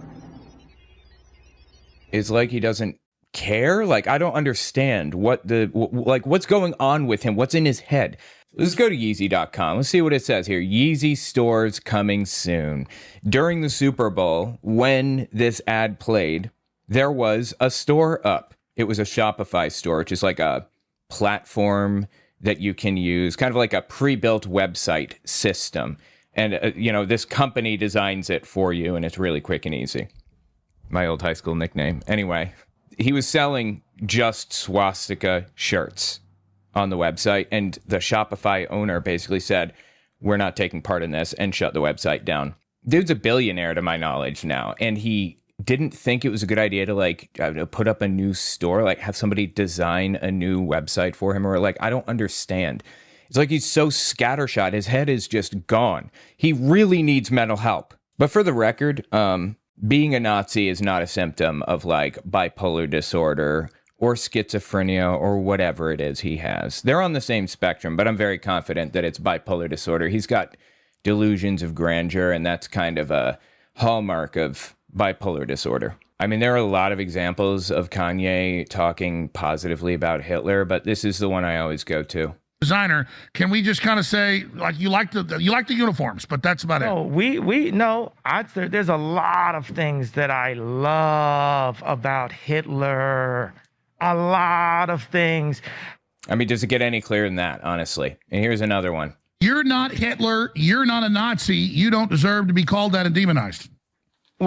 S1: It's like he doesn't care. Like, I don't understand what's going on with him. What's in his head? Let's go to Yeezy.com. Let's see what it says here. Yeezy stores coming soon. During the Super Bowl, when this ad played, there was a store up. It was a Shopify store, which is like a platform that you can use, kind of like a pre-built website system. And, this company designs it for you, and it's really quick and easy. My old high school nickname. Anyway, he was selling just swastika shirts on the website, and the Shopify owner basically said, we're not taking part in this, and shut the website down. Dude's a billionaire to my knowledge now, and he didn't think it was a good idea to put up a new store, have somebody design a new website for him, or I don't understand. It's like he's so scattershot. His head is just gone. He really needs mental help. But for the record, being a Nazi is not a symptom of bipolar disorder or schizophrenia or whatever it is he has. They're on the same spectrum, but I'm very confident that it's bipolar disorder. He's got delusions of grandeur, and that's kind of a hallmark of bipolar disorder. I mean, there are a lot of examples of Kanye talking positively about Hitler, but this is the one I always go to.
S20: Designer, can we just kind of say you like the uniforms, but that's about it?
S21: There's a lot of things that I love about Hitler. A lot of things.
S1: I mean, does it get any clearer than that, honestly? And here's another one.
S20: You're not Hitler. You're not a Nazi. You don't deserve to be called that and demonized.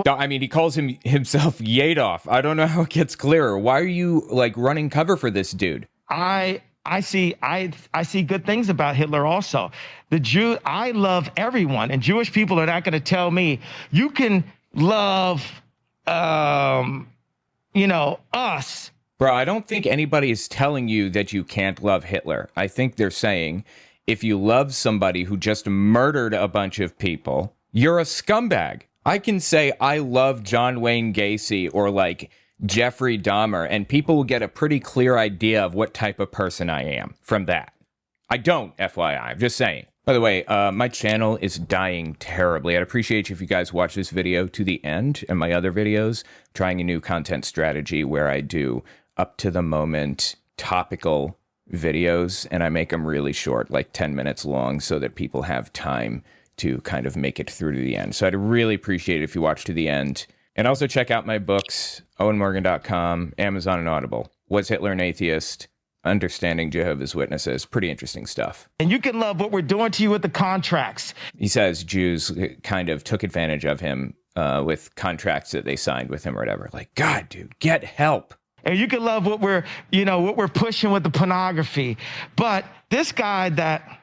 S1: I mean, he calls himself Yadov. I don't know how it gets clearer. Why are you running cover for this dude?
S21: I see good things about Hitler also. I love everyone, and Jewish people are not going to tell me you can love, us.
S1: Bro, I don't think anybody is telling you that you can't love Hitler. I think they're saying if you love somebody who just murdered a bunch of people, you're a scumbag. I can say I love John Wayne Gacy or Jeffrey Dahmer, and people will get a pretty clear idea of what type of person I am from that. I don't, FYI, I'm just saying. By the way, my channel is dying terribly. I'd appreciate you if you guys watch this video to the end and my other videos, trying a new content strategy where I do up-to-the-moment topical videos, and I make them really short, like 10 minutes long, so that people have time to kind of make it through to the end. So I'd really appreciate it if you watch to the end. And also check out my books, owenmorgan.com, Amazon and Audible. Was Hitler an Atheist? Understanding Jehovah's Witnesses. Pretty interesting stuff.
S21: And you can love what we're doing to you with the contracts.
S1: He says Jews kind of took advantage of him with contracts that they signed with him or whatever. Like, God, dude, get help.
S21: And you can love what we're pushing with the pornography. But this guy that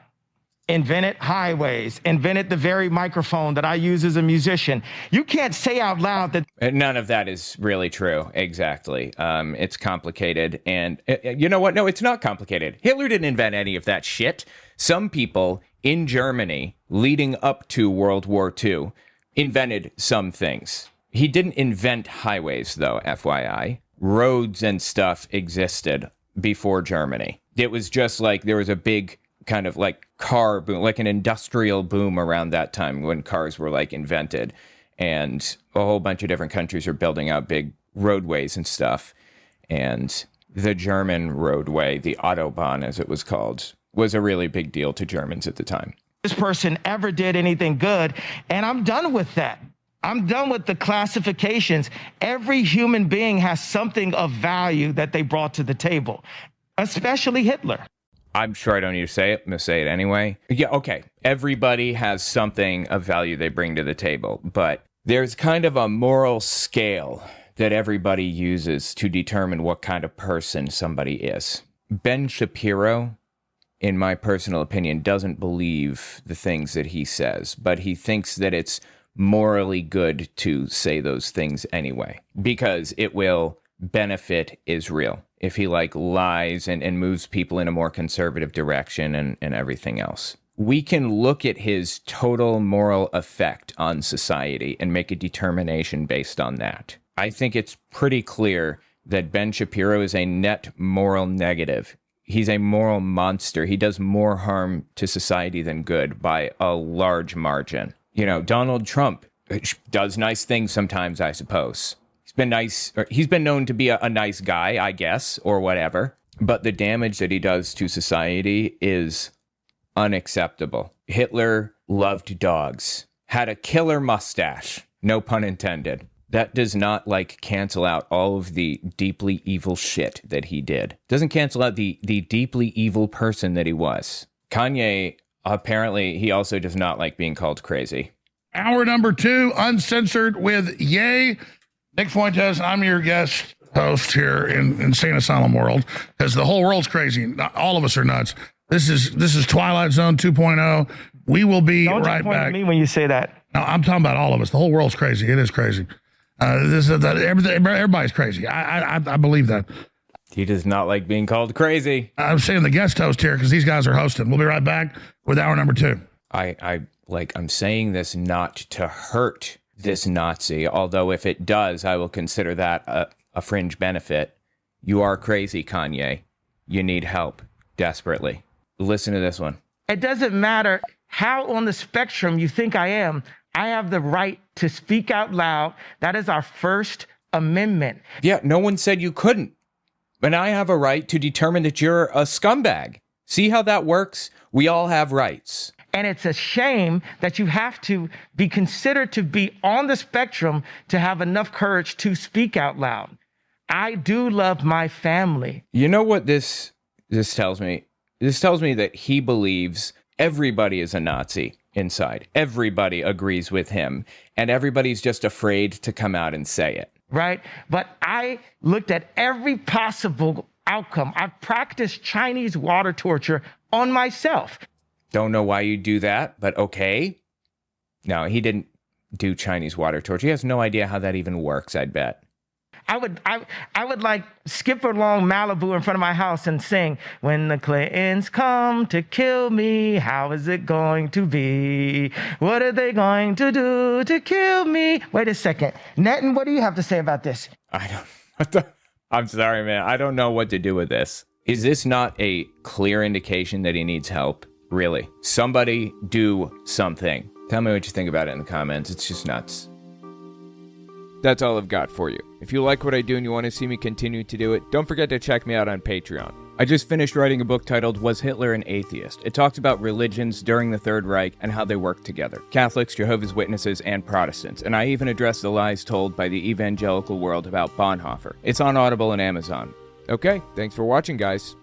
S21: invented highways, invented the very microphone that I use as a musician, you can't say out loud that...
S1: None of that is really true. Exactly. It's complicated. And you know what? No, it's not complicated. Hitler didn't invent any of that shit. Some people in Germany leading up to World War II invented some things. He didn't invent highways, though, FYI. Roads and stuff existed before Germany. It was just like there was a big kind of like car boom, like an industrial boom around that time when cars were like invented, and a whole bunch of different countries are building out big roadways and stuff. And the German roadway, the Autobahn as it was called, was a really big deal to Germans at the time.
S21: This person ever did anything good, and I'm done with that. I'm done with the classifications. Every human being has something of value that they brought to the table, especially Hitler.
S1: I'm sure I don't need to say it. I'm going to say it anyway. Yeah, okay. Everybody has something of value they bring to the table, but there's kind of a moral scale that everybody uses to determine what kind of person somebody is. Ben Shapiro, in my personal opinion, doesn't believe the things that he says, but he thinks that it's morally good to say those things anyway, because it will benefit Israel if he like lies and moves people in a more conservative direction and everything else. We can look at his total moral effect on society and make a determination based on that. I think it's pretty clear that Ben Shapiro is a net moral negative. He's a moral monster. He does more harm to society than good by a large margin. You know, Donald Trump does nice things sometimes, I suppose. He's been nice, or he's been known to be a nice guy, I guess, or whatever. But the damage that he does to society is unacceptable. Hitler loved dogs, had a killer mustache, no pun intended. That does not like cancel out all of the deeply evil shit that he did. Doesn't cancel out the deeply evil person that he was. Kanye, apparently, he also does not like being called crazy.
S20: Hour number 2, uncensored with Ye. Nick Fuentes, I'm your guest host here in Insane Asylum World, because the whole world's crazy. All of us are nuts. This is Twilight Zone 2.0. We will be right back. Don't point at
S21: me when you say that.
S20: No, I'm talking about all of us. The whole world's crazy. It is crazy. Everybody's crazy. I believe that.
S1: He does not like being called crazy.
S20: I'm saying the guest host here because these guys are hosting. We'll be right back with hour number 2.
S1: I'm saying this not to hurt this Nazi, although if it does, I will consider that a fringe benefit. You are crazy, Kanye. You need help desperately. Listen to this one.
S21: It doesn't matter how on the spectrum you think I am. I have the right to speak out loud. That is our First Amendment.
S1: Yeah, no one said you couldn't. And I have a right to determine that you're a scumbag. See how that works? We all have rights.
S21: And it's a shame that you have to be considered to be on the spectrum to have enough courage to speak out loud. I do love my family.
S1: You know what this tells me? This tells me that he believes everybody is a Nazi inside. Everybody agrees with him, and everybody's just afraid to come out and say it.
S21: Right? But I looked at every possible outcome. I've practiced Chinese water torture on myself.
S1: Don't know why you do that, but okay. No, he didn't do Chinese water torture. He has no idea how that even works, I'd bet.
S21: I would like skip along Malibu in front of my house and sing, "When the Clintons come to kill me, how is it going to be? What are they going to do to kill me?" Wait a second. Netton, what do you have to say about this?
S1: I I'm sorry, man. I don't know what to do with this. Is this not a clear indication that he needs help? Really? Somebody do something. Tell me what you think about it in the comments. It's just nuts. That's all I've got for you. If you like what I do and you want to see me continue to do it, don't forget to check me out on Patreon. I just finished writing a book titled Was Hitler an Atheist? It talks about religions during the Third Reich and how they work together. Catholics, Jehovah's Witnesses, and Protestants. And I even address the lies told by the evangelical world about Bonhoeffer. It's on Audible and Amazon. Okay, thanks for watching, guys.